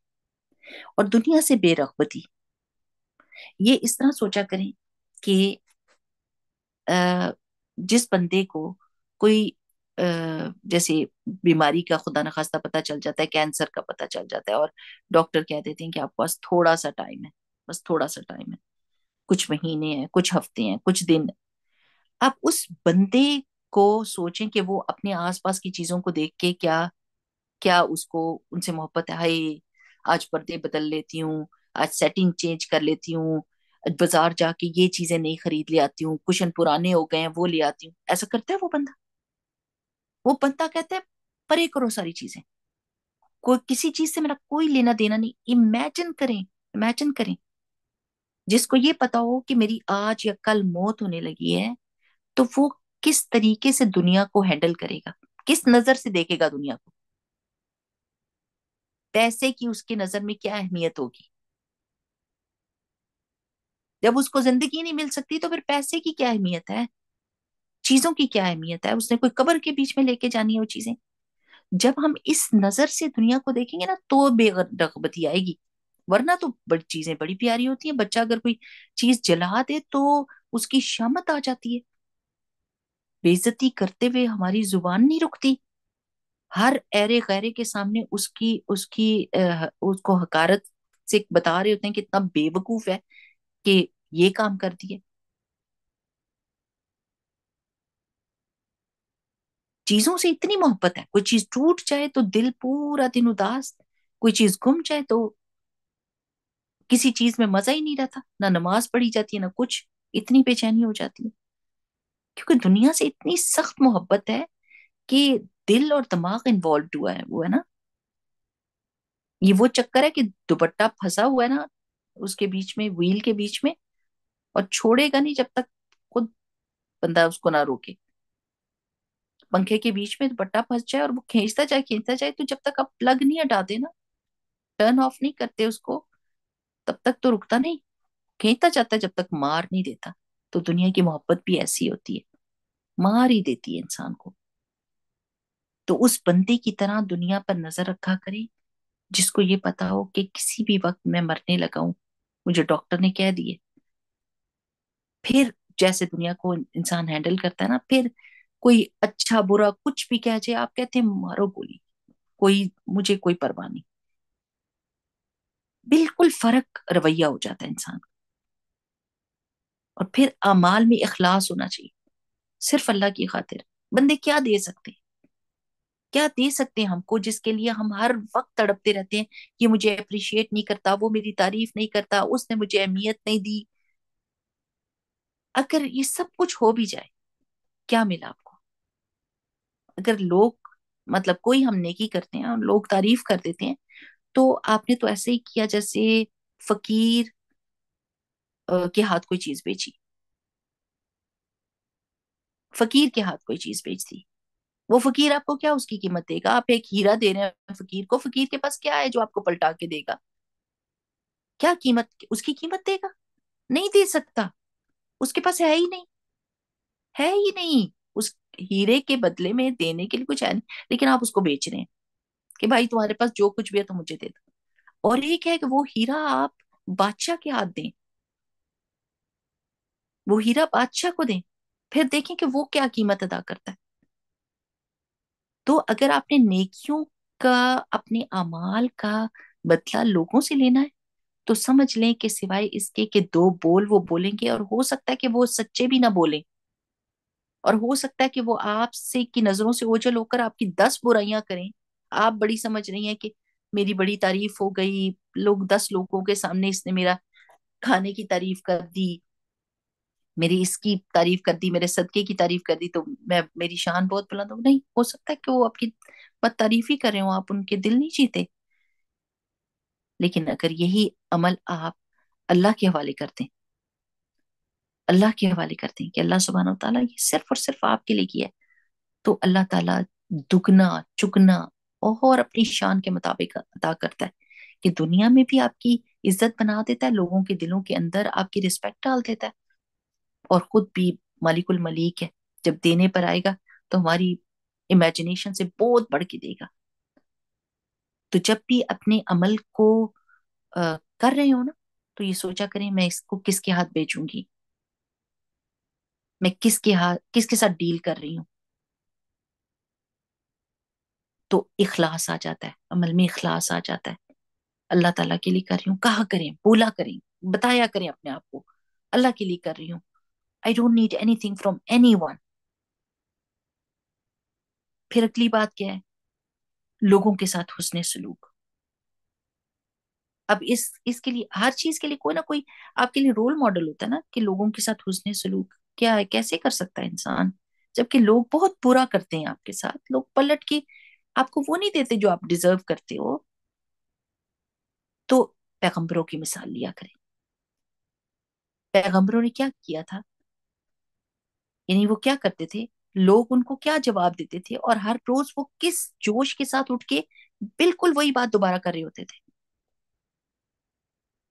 اور دنیا سے بے رغبتی، یہ اس طرح سوچا کریں کہ جس بندے کو کوئی جیسے بیماری کا خدا نخواستہ پتہ چل جاتا ہے، کینسر کا پتہ چل جاتا ہے، اور ڈاکٹر کہہ دیتے ہیں کہ آپ پاس تھوڑا سا ٹائم ہے، بس تھوڑا سا ٹائم ہے، کچھ مہینے ہیں، کچھ ہفتے ہیں، کچھ دن. آپ اس بندے کو سوچیں کہ وہ اپنے آس پاس کی چیزوں کو دیکھ کے کیا کیا اس کو ان سے محبت ہے. ہائے آج پردے بدل لیتی ہوں، آج سیٹنگ چینج کر لیتی ہوں، بازار جا کے یہ چیزیں نہیں خرید لے آتی ہوں، کشن پرانے ہو گئے ہیں وہ لے آتی ہوں. ایسا کرتا ہے وہ بندہ؟ وہ بندہ کہتا ہے پرے کرو ساری چیزیں، کوئی کسی چیز سے میرا کوئی لینا دینا نہیں. امیجن کریں جس کو یہ پتا ہو کہ میری آج یا کل موت ہونے لگی ہے، تو وہ کس طریقے سے دنیا کو ہینڈل کرے گا، کس نظر سے دیکھے گا دنیا کو. پیسے کی اس کی نظر میں کیا اہمیت ہوگی. جب اس کو زندگی نہیں مل سکتی تو پھر پیسے کی کیا اہمیت ہے، چیزوں کی کیا اہمیت ہے؟ اس نے کوئی قبر کے بیچ میں لے کے جانی ہے وہ چیزیں؟ جب ہم اس نظر سے دنیا کو دیکھیں گے نا تو بے رغبتی آئے گی، ورنہ تو بڑی چیزیں بڑی پیاری ہوتی ہیں. بچہ اگر کوئی چیز جلا دے تو اس کی شامت آ جاتی ہے. بے عزتی کرتے ہوئے ہماری زبان نہیں رکتی، ہر ایرے غیرے کے سامنے اس کو حقارت سے بتا رہے ہوتے ہیں کہ اتنا بے وقوف ہے کہ یہ کام کر دیے. چیزوں سے اتنی محبت ہے، کوئی چیز ٹوٹ جائے تو دل پورا دن اداس، کوئی چیز گم جائے تو کسی چیز میں مزہ ہی نہیں رہتا، نہ نماز پڑھی جاتی ہے نہ کچھ، اتنی بے چینی ہو جاتی ہے. کیونکہ دنیا سے اتنی سخت محبت ہے کہ دل اور دماغ انوالوڈ ہوا ہے، وہ ہے نا. یہ وہ چکر ہے کہ دوپٹہ پھنسا ہوا ہے نا اس کے بیچ میں، ویل کے بیچ میں، اور چھوڑے گا نہیں جب تک خود بندہ اس کو نہ روکے. پنکھے کے بیچ میں دوپٹہ پھنس جائے اور وہ کھینچتا جائے تو جب تک آپ پلگ نہیں ہٹا دے نا، ٹرن آف نہیں کرتے اس کو، تب تک تو رکتا نہیں، کھینچتا جاتا ہے جب تک مار نہیں دیتا. تو دنیا کی محبت بھی ایسی ہوتی ہے، مار ہی دیتی ہے انسان کو. تو اس بندے کی طرح دنیا پر نظر رکھا کرے جس کو یہ پتا ہو کہ کسی بھی وقت میں مرنے لگا ہوں، مجھے ڈاکٹر نے کہہ دیے. پھر جیسے دنیا کو انسان ہینڈل کرتا ہے نا، پھر کوئی اچھا برا کچھ بھی کہہ جائے آپ کہتے ہیں مارو گولی، مجھے کوئی پرواہ نہیں. بالکل فرق رویہ ہو جاتا ہے انسان. اور پھر اعمال میں اخلاص ہونا چاہیے، صرف اللہ کی خاطر. بندے کیا دے سکتے ہیں ہم کو جس کے لیے ہم ہر وقت تڑپتے رہتے ہیں، یہ مجھے اپریشیٹ نہیں کرتا، وہ میری تعریف نہیں کرتا، اس نے مجھے اہمیت نہیں دی. اگر یہ سب کچھ ہو بھی جائے، کیا ملا آپ کو؟ اگر لوگ مطلب کوئی ہم نیکی کرتے ہیں اور لوگ تعریف کر دیتے ہیں تو آپ نے تو ایسے ہی کیا جیسے فقیر کے ہاتھ کوئی چیز بیچی، فقیر کے ہاتھ کوئی چیز بیچ دی. وہ فقیر آپ کو کیا اس کی قیمت دے گا؟ آپ ایک ہیرا دے رہے ہیں فقیر کو، فقیر کے پاس کیا ہے جو آپ کو پلٹا کے دے گا؟ کیا قیمت اس کی قیمت دے گا؟ نہیں دے سکتا، اس کے پاس ہے ہی نہیں، ہے ہی نہیں. اس ہیرے کے بدلے میں دینے کے لیے کچھ ہے نہیں، لیکن آپ اس کو بیچ رہے ہیں کہ بھائی تمہارے پاس جو کچھ بھی ہے تو مجھے دے دو. اور ایک ہے کہ وہ ہیرا آپ بادشاہ کے ہاتھ دیں، وہ ہیرا بادشاہ کو دیں، پھر دیکھیں کہ وہ کیا قیمت ادا کرتا ہے. تو اگر آپ نے نیکیوں کا، اپنے اعمال کا بدلہ لوگوں سے لینا ہے تو سمجھ لیں کہ سوائے اس کے کہ دو بول وہ بولیں گے، اور ہو سکتا ہے کہ وہ سچے بھی نہ بولیں، اور ہو سکتا ہے کہ وہ آپ سے کی نظروں سے اوجھل ہو کر آپ کی 10 برائیاں کریں. آپ بڑی سمجھ رہی ہیں کہ میری بڑی تعریف ہو گئی، لوگ 10 لوگوں کے سامنے اس نے میرا کھانے کی تعریف کر دی، میری اس کی تعریف کر دی، میرے صدقے کی تعریف کر دی، تو میری شان بہت بلند ہو. نہیں، ہو سکتا ہے کہ وہ آپ کی بد تعریف ہی کر رہے ہوں، آپ ان کے دل نہیں جیتے. لیکن اگر یہی عمل آپ اللہ کے حوالے کرتے ہیں، اللہ کے حوالے کرتے ہیں کہ اللہ سبحانہ و تعالیٰ یہ صرف اور صرف آپ کے لیے کیا ہے، تو اللہ تعالیٰ دگنا چگنا اور اپنی شان کے مطابق عطا کرتا ہے کہ دنیا میں بھی آپ کی عزت بنا دیتا ہے، لوگوں کے دلوں کے اندر آپ کی رسپیکٹ ڈال دیتا ہے، اور خود بھی مالک الملیک ہے. جب دینے پر آئے گا تو ہماری امیجنیشن سے بہت بڑھ کے دے گا. تو جب بھی اپنے عمل کو کر رہے ہو نا تو یہ سوچا کریں میں اس کو کس کے ہاتھ بیچوں گی، میں کس کے ساتھ ڈیل کر رہی ہوں. تو اخلاص آ جاتا ہے، عمل میں اخلاص آ جاتا ہے. اللہ تعالیٰ کے لیے کر رہی ہوں، کہا کریں، بولا کریں، بتایا کریں اپنے آپ کو اللہ کے لیے کر رہی ہوں. I don't need anything from anyone. پھر اگلی بات کیا ہے؟ لوگوں کے ساتھ حسن سلوک. اب اس کے لیے ہر چیز کے لیے کوئی نہ کوئی آپ کے لیے رول ماڈل ہوتا ہے نا، کہ لوگوں کے ساتھ حسن سلوک کیا ہے، کیسے کر سکتا ہے انسان جبکہ لوگ بہت برا کرتے ہیں آپ کے ساتھ، لوگ پلٹ کے آپ کو وہ نہیں دیتے جو آپ ڈیزرو کرتے ہو. تو پیغمبروں کی مثال لیا کریں. پیغمبروں نے کیا کیا تھا؟ یعنی وہ کیا کرتے تھے، لوگ ان کو کیا جواب دیتے تھے، اور ہر روز وہ کس جوش کے ساتھ اٹھ کے بالکل وہی بات دوبارہ کر رہے ہوتے تھے.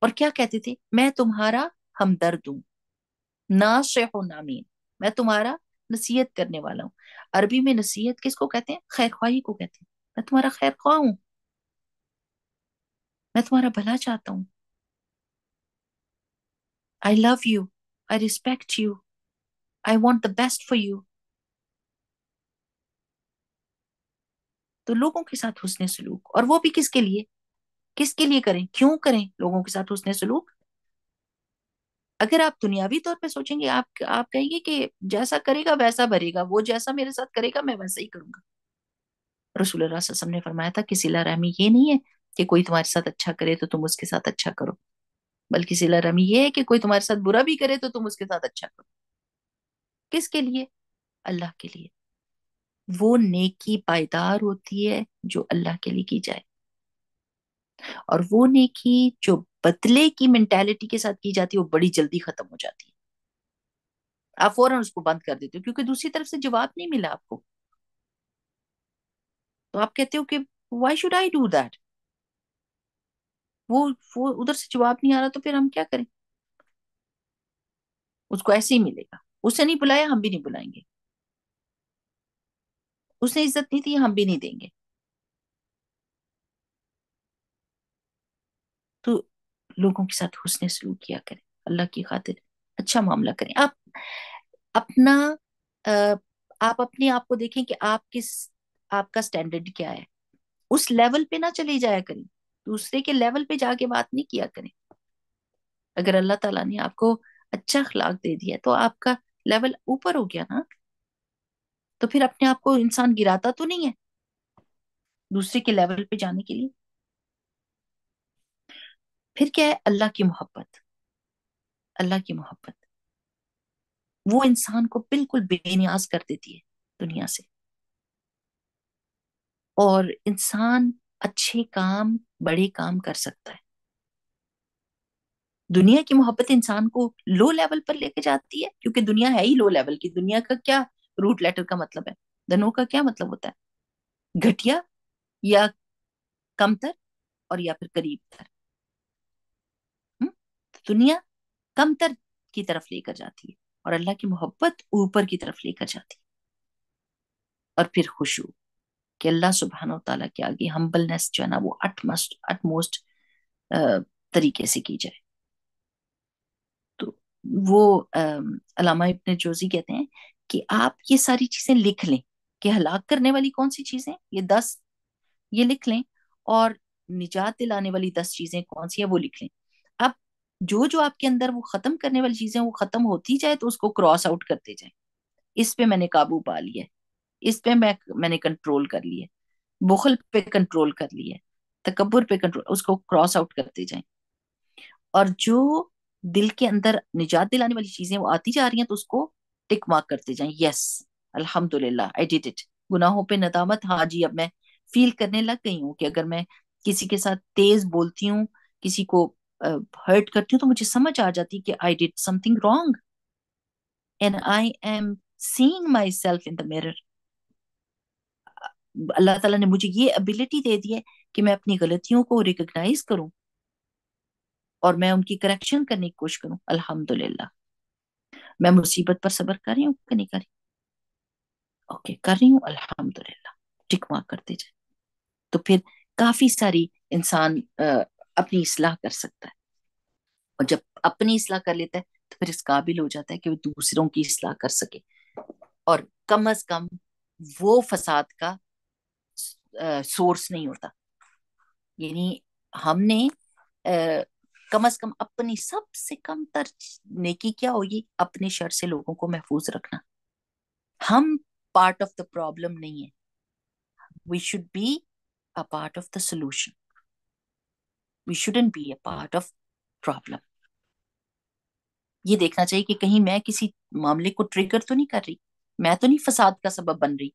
اور کیا کہتے تھے؟ میں تمہارا ہمدرد ہوں، ناصح امین، میں تمہارا نصیحت کرنے والا ہوں. عربی میں نصیحت کس کو کہتے ہیں؟ خیر خواہی کو کہتے ہیں. میں تمہارا خیر خواہ ہوں، میں تمہارا بھلا چاہتا ہوں. I love you, I respect you, I want the best for you. تو لوگوں کے ساتھ حسن سلوک، اور وہ بھی کس کے لیے؟ کس کے لیے کریں؟ کیوں کریں لوگوں کے ساتھ حسن سلوک؟ اگر آپ دنیاوی طور پہ سوچیں گے، آپ کہیں گے کہ جیسا کرے گا ویسا بھرے گا، وہ جیسا میرے ساتھ کرے گا میں ویسا ہی کروں گا. رسول اللہ صلی اللہ علیہ وسلم نے فرمایا تھا کہ صلہ رحمی یہ نہیں ہے کہ کوئی تمہارے ساتھ اچھا کرے تو تم اس کے ساتھ اچھا کرو، بلکہ صلہ رحمی یہ ہے کہ کوئی تمہارے ساتھ برا بھی کرے تو تم اس کے ساتھ اچھا کرو. کس کے لیے؟ اللہ کے لیے. وہ نیکی پائیدار ہوتی ہے جو اللہ کے لیے کی جائے، اور وہ نیکی جو بدلے کی مینٹالٹی کے ساتھ کی جاتی ہے وہ بڑی جلدی ختم ہو جاتی ہے. آپ فوراً اس کو بند کر دیتے ہو کیونکہ دوسری طرف سے جواب نہیں ملا آپ کو، تو آپ کہتے ہو کہ why should I do that. وہ ادھر سے جواب نہیں آ رہا تو پھر ہم کیا کریں؟ اس کو ایسے ہی ملے گا. اس نے نہیں بلایا ہم بھی نہیں بلائیں گے، اس نے عزت نہیں دی ہم بھی نہیں دیں گے. تو لوگوں کے ساتھ حسن سلوک کیا کریں، اللہ کی خاطر اچھا معاملہ کریں. اپنا آپ اپنے آپ کو دیکھیں کہ آپ کا سٹینڈرڈ کیا ہے، اس لیول پہ نہ چلی جایا کریں، دوسرے کے لیول پہ جا کے بات نہیں کیا کریں. اگر اللہ تعالیٰ نے آپ کو اچھا اخلاق دے دیا تو آپ کا لیول اوپر ہو گیا نا، تو پھر اپنے آپ کو انسان گراتا تو نہیں ہے دوسرے کے لیول پہ جانے کے لیے. پھر کیا ہے؟ اللہ کی محبت. اللہ کی محبت وہ انسان کو بالکل بے نیاز کر دیتی ہے دنیا سے، اور انسان اچھے کام بڑے کام کر سکتا ہے. دنیا کی محبت انسان کو لو لیول پر لے کے جاتی ہے، کیونکہ دنیا ہے ہی لو لیول کی. دنیا کا کیا روٹ لیٹر کا مطلب ہے؟ دنوں کا کیا مطلب ہوتا ہے؟ گھٹیا یا کمتر اور یا پھر قریب تر. دنیا کمتر کی طرف لے کر جاتی ہے اور اللہ کی محبت اوپر کی طرف لے کر جاتی ہے. اور پھر خشوع کہ اللہ سبحانہ و تعالیٰ کے آگے ہمبلنس جو ہے نا وہ اٹ موسٹ طریقے سے کی جائے. تو وہ علامہ ابن جوزی کہتے ہیں کہ آپ یہ ساری چیزیں لکھ لیں کہ ہلاک کرنے والی کون سی چیزیں، یہ 10 یہ لکھ لیں، اور نجات دلانے والی 10 چیزیں کون سی ہیں وہ لکھ لیں. اب جو آپ کے اندر وہ ختم کرنے والی چیزیں وہ ختم ہوتی جائے تو اس کو کراس آؤٹ کرتے جائیں. اس پہ میں نے قابو پا لیا ہے، اس پہ میں نے کنٹرول کر لی ہے، بخل پہ کنٹرول کر لی ہے، تکبر پہ کنٹرول، اس کو کراس آؤٹ کرتے جائیں. اور جو دل کے اندر نجات دلانے والی چیزیں وہ آتی جا رہی ہیں تو اس کو ٹک مارک کرتے جائیں. یس الحمدللہ آئی ڈیڈ اٹ. گناہوں پہ ندامت، ہاں جی اب میں فیل کرنے لگ گئی ہوں کہ اگر میں کسی کے ساتھ تیز بولتی ہوں، کسی کو ہرٹ کرتی ہوں، تو مجھے سمجھ آ جاتی کہ I did something wrong and I am seeing myself in the mirror. اللہ تعالیٰ نے مجھے یہ ابیلٹی دے دی ہے کہ میں اپنی غلطیوں کو ریکگنائز کروں اور میں ان کی کریکشن کرنے کی کوشش کروں. الحمدللہ میں مصیبت پر صبر کر رہی ہوں کہ نہیں کر رہی؟ اوکے کر رہی ہوں، الحمدللہ ٹک مارک کرتے جائیں. تو پھر کافی ساری انسان اپنی اصلاح کر سکتا ہے، اور جب اپنی اصلاح کر لیتا ہے تو پھر اس قابل ہو جاتا ہے کہ وہ دوسروں کی اصلاح کر سکے، اور کم از کم وہ فساد کا سورس نہیں ہوتا. یعنی ہم نے کم از کم اپنی سب سے کم تر نیکی کیا ہوگی؟ اپنے شر سے لوگوں کو محفوظ رکھنا. ہم پارٹ آف دا پرابلم نہیں ہے، we should be a part of the solution, we shouldn't be a part of problem. یہ دیکھنا چاہیے کہ کہیں میں کسی معاملے کو ٹریگر تو نہیں کر رہی، میں تو نہیں فساد کا سبب بن رہی،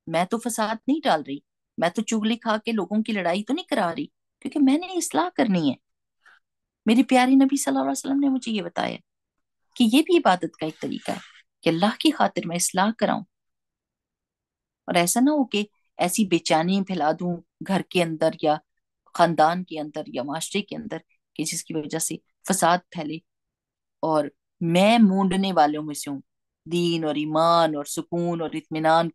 میں تو فساد نہیں ڈال رہی، میں تو چگلی کھا کے لوگوں کی لڑائی تو نہیں کرا رہی، کیونکہ میں نے اصلاح کرنی ہے. میری پیاری نبی صلی اللہ علیہ وسلم نے مجھے یہ بتایا کہ یہ بھی عبادت کا ایک طریقہ ہے کہ اللہ کی خاطر میں اصلاح کراؤں. اور ایسا نہ ہو کہ ایسی بے چینی پھیلا دوں گھر کے اندر یا خاندان کے اندر یا معاشرے کے اندر کہ جس کی وجہ سے فساد پھیلے. اور میں مونڈنے والوں میں سے ہوں دین اور ایمان اور سکون اور اطمینان.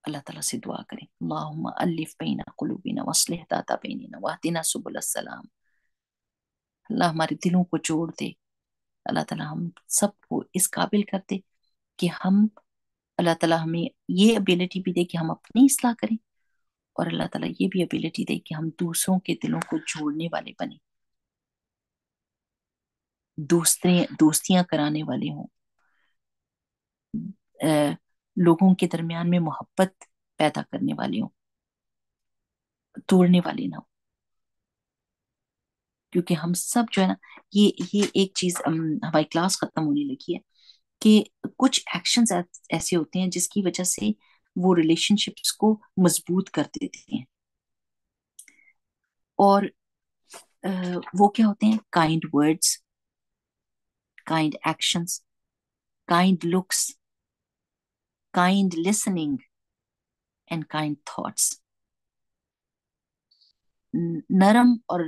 اللہ تعالیٰ سے دعا کریں اللہم الف بین قلوبنا واصلح ذات بیننا واہدنا سبل السلام. اللہ ہمارے دلوں کو جوڑ دے. اللہ تعالیٰ ہم سب کو اس قابل کر دے کہ ہم اللہ تعالیٰ ہمیں یہ ابیلٹی بھی دے کہ ہم اپنی اصلاح کریں، اور اللہ تعالیٰ یہ بھی ابیلٹی دے کہ ہم دوسروں کے دلوں کو جوڑنے والے بنیں، دوستیاں کرانے والے ہوں، لوگوں کے درمیان میں محبت پیدا کرنے والے ہوں، توڑنے والے نہ ہوں. کیونکہ ہم سب جو ہے نا، یہ ایک چیز ہماری کلاس ختم ہونے لگی ہے کہ کچھ ایکشنز ایسے ہوتے ہیں جس کی وجہ سے وہ ریلیشن شپس کو مضبوط کر دیتے ہیں. اور وہ کیا ہوتے ہیں؟ Kind words, kind actions, kind looks, kind listening and kind thoughts. نرم اور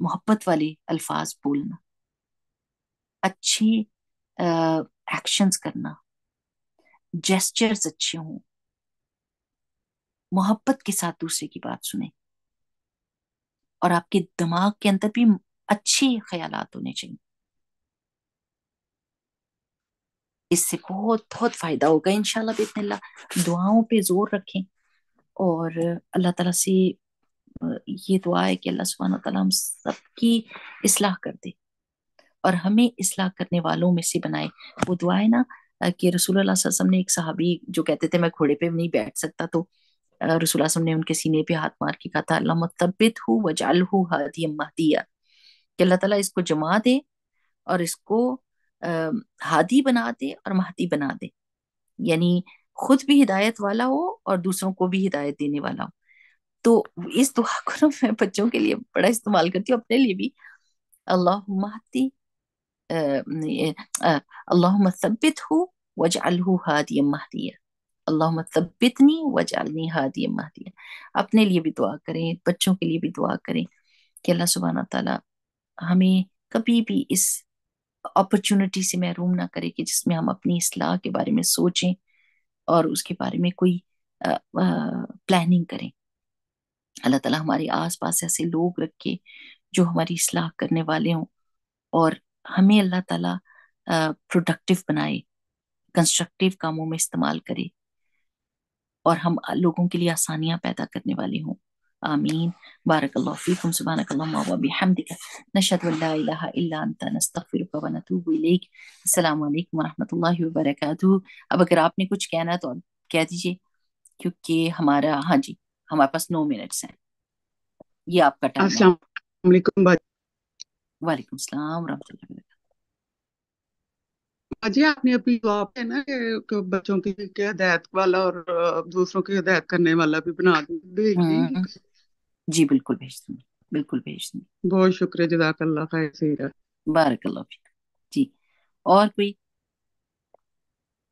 محبت والے الفاظ بولنا، اچھے ایکشنز کرنا، جیسچرز اچھے ہوں، محبت کے ساتھ دوسرے کی بات سنیں، اور آپ کے دماغ کے اندر بھی اچھے خیالات ہونے چاہیے. اس سے بہت بہت فائدہ ہوگا انشاءاللہ باذن اللہ. دعاؤں پہ زور رکھیں، اور اللہ تعالیٰ سے یہ دعا ہے کہ اللہ سبحانہ وتعالیٰ ہم سب کی اصلاح کر دے اور ہمیں اصلاح کرنے والوں میں سے بنائے. وہ دعا ہے نا کہ رسول اللہ صلی اللہ علیہ وسلم نے ایک صحابی جو کہتے تھے میں گھوڑے پہ نہیں بیٹھ سکتا، تو رسول اللہ صلی اللہ علیہ وسلم نے ان کے سینے پہ ہاتھ مار کے کہا تھا اللہم ثبتہ واجعلہ ہادیا مہدیا، کہ اللہ تعالیٰ اس کو جما دے اور اس کو ہادی بنا دے اور مہدی بنا دے، یعنی خود بھی ہدایت والا ہو اور دوسروں کو بھی ہدایت دینے والا ہو. تو اس دعا کو نا میں بچوں کے لیے بڑا استعمال کرتی ہوں، اپنے لیے بھی. اللہم ہدی اللہم ثبتہ واجعلہ ہادیا مہدیا، اللہم ثبتنی واجعلنی ہادیا مہدیا. اپنے لیے بھی دعا کریں، بچوں کے لیے بھی دعا کریں کہ اللہ سبحانہ تعالیٰ ہمیں کبھی بھی اس اپرچونٹی سے محروم نہ کرے کہ جس میں ہم اپنی اصلاح کے بارے میں سوچیں اور اس کے بارے میں کوئی پلاننگ کریں. اللہ تعالیٰ ہمارے آس پاس ایسے لوگ رکھے جو ہماری اصلاح کرنے والے ہوں، اور ہمیں اللہ تعالیٰ پروڈکٹیو بنائے، کنسٹرکٹیو کاموں میں استعمال کرے، اور ہم لوگوں کے لیے آسانیاں پیدا کرنے والے ہوں. آمین. بارک اللہ فیکم. سبحانک اللہم و بحمدک، نشہد ان لا الہ الا انت، نستغفرک و نتوب الیک. السلام علیکم و رحمۃ اللہ وبرکاتہ. اب اگر آپ نے کچھ کہنا ہے تو کہہ دیجیے، کیونکہ ہاں جی ہمارے پاس 9 منٹس ہیں، یہ آپ کا ٹائم ہے. السلام علیکم وعلیکم السلام ورحمۃ اللہ وبرکاتہ. باجی، آپ نے ابھی دعا ہے نا کہ بچوں کی ہدایت والا اور دوسروں کی ہدایت کرنے والا بھی بنا بھیج دیں گی. جی بالکل بھیج دوں گی، بالکل بھیج دوں گی. بہت شکریہ، جزاک اللہ خیر. بارک اللہ فیک. جی اور کوئی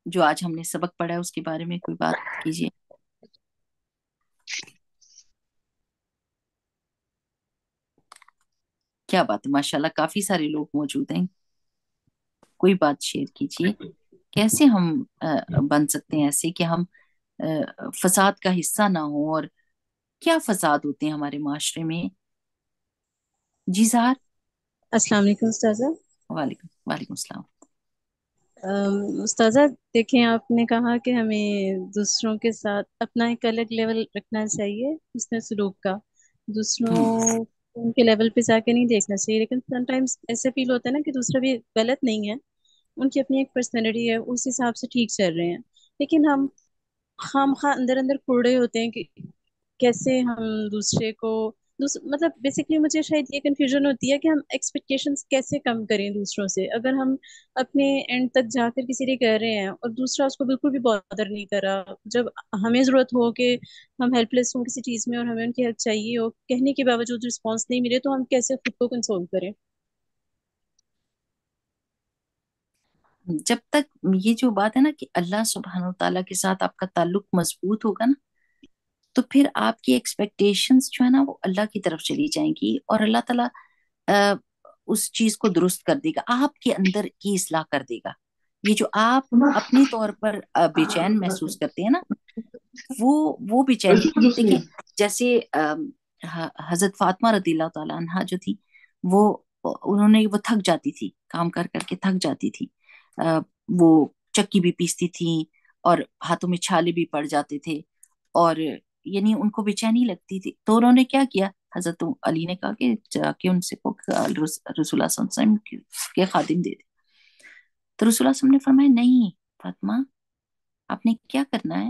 جو آج ہم نے سبق پڑھا ہے اس کے بارے میں کوئی بات کیجیے. کیا بات ہے، ماشاءاللہ کافی سارے لوگ موجود ہیں. کوئی بات شیئر کیجیے، کیسے ہم بن سکتے ہیں ایسے کہ ہم فساد کا حصہ نہ ہوں، اور کیا فساد ہوتے ہیں ہمارے معاشرے میں. جی زہر. السلام علیکم استاذہ. وعلیکم السلام. استاذہ دیکھیں، آپ نے کہا کہ ہمیں دوسروں کے ساتھ اپنا ایک الگ لیول رکھنا چاہیے حسن سلوک کا، دوسروں ان کے لیول پہ جا کے نہیں دیکھنا چاہیے. لیکن سم ٹائمس ایسے فیل ہوتا ہے نا کہ دوسرا بھی غلط نہیں ہے، ان کی اپنی ایک پرسنالٹی ہے، اس حساب سے ٹھیک چل رہے ہیں، لیکن ہم خام خواہ اندر اندر کھوڑے ہوتے ہیں کہ کیسے ہم دوسرے کو مطلب بیسکلی مجھے شاید یہ کنفیوژن ہوتی ہے کہ ہم ایکسپیکٹیشنز کیسے کم کریں دوسروں سے. اگر ہم اپنے اینڈ تک جا کر کسی لیے کہہ رہے ہیں اور دوسرا اس کو بالکل بھی بادر نہیں کرا، جب ہمیں ضرورت ہو کہ ہم ہیلپ لیس ہوں کسی چیز میں اور ہمیں ان کی ہیلپ چاہیے ہو، کہنے کے باوجود رسپانس نہیں ملے، تو ہم کیسے خود کو کنسول کریں؟ جب تک یہ جو بات ہے نا کہ اللہ سبحانہ و تعالیٰ کے ساتھ آپ کا تعلق مضبوط ہوگا نا، تو پھر آپ کی ایکسپیکٹیشنز جو ہے نا وہ اللہ کی طرف چلی جائیں گی، اور اللہ تعالیٰ اس چیز کو درست کر دے گا، آپ کے اندر کی اصلاح کر دے گا. یہ جو آپ اپنے طور پر بے چین محسوس کرتے ہیں نا، وہ بے چین دیکھیں. جیسے حضرت فاطمہ رضی اللہ تعالیٰ عنہا جو تھی، وہ تھک جاتی تھی، کام کر کر کے تھک جاتی تھی. وہ چکی بھی پیستی تھی اور ہاتھوں میں چھالے بھی پڑ جاتے تھے، اور یعنی ان کو بے چینی لگتی تھی. تو انہوں نے کیا کیا، حضرت علی نے کہا کہ جا کے ان سے رسول اللہ صلی اللہ علیہ وسلم کے خادم دے دے. تو رسول اللہ صلی اللہ علیہ وسلم نے فرمایا نہیں فاطمہ، آپ نے کیا کرنا ہے،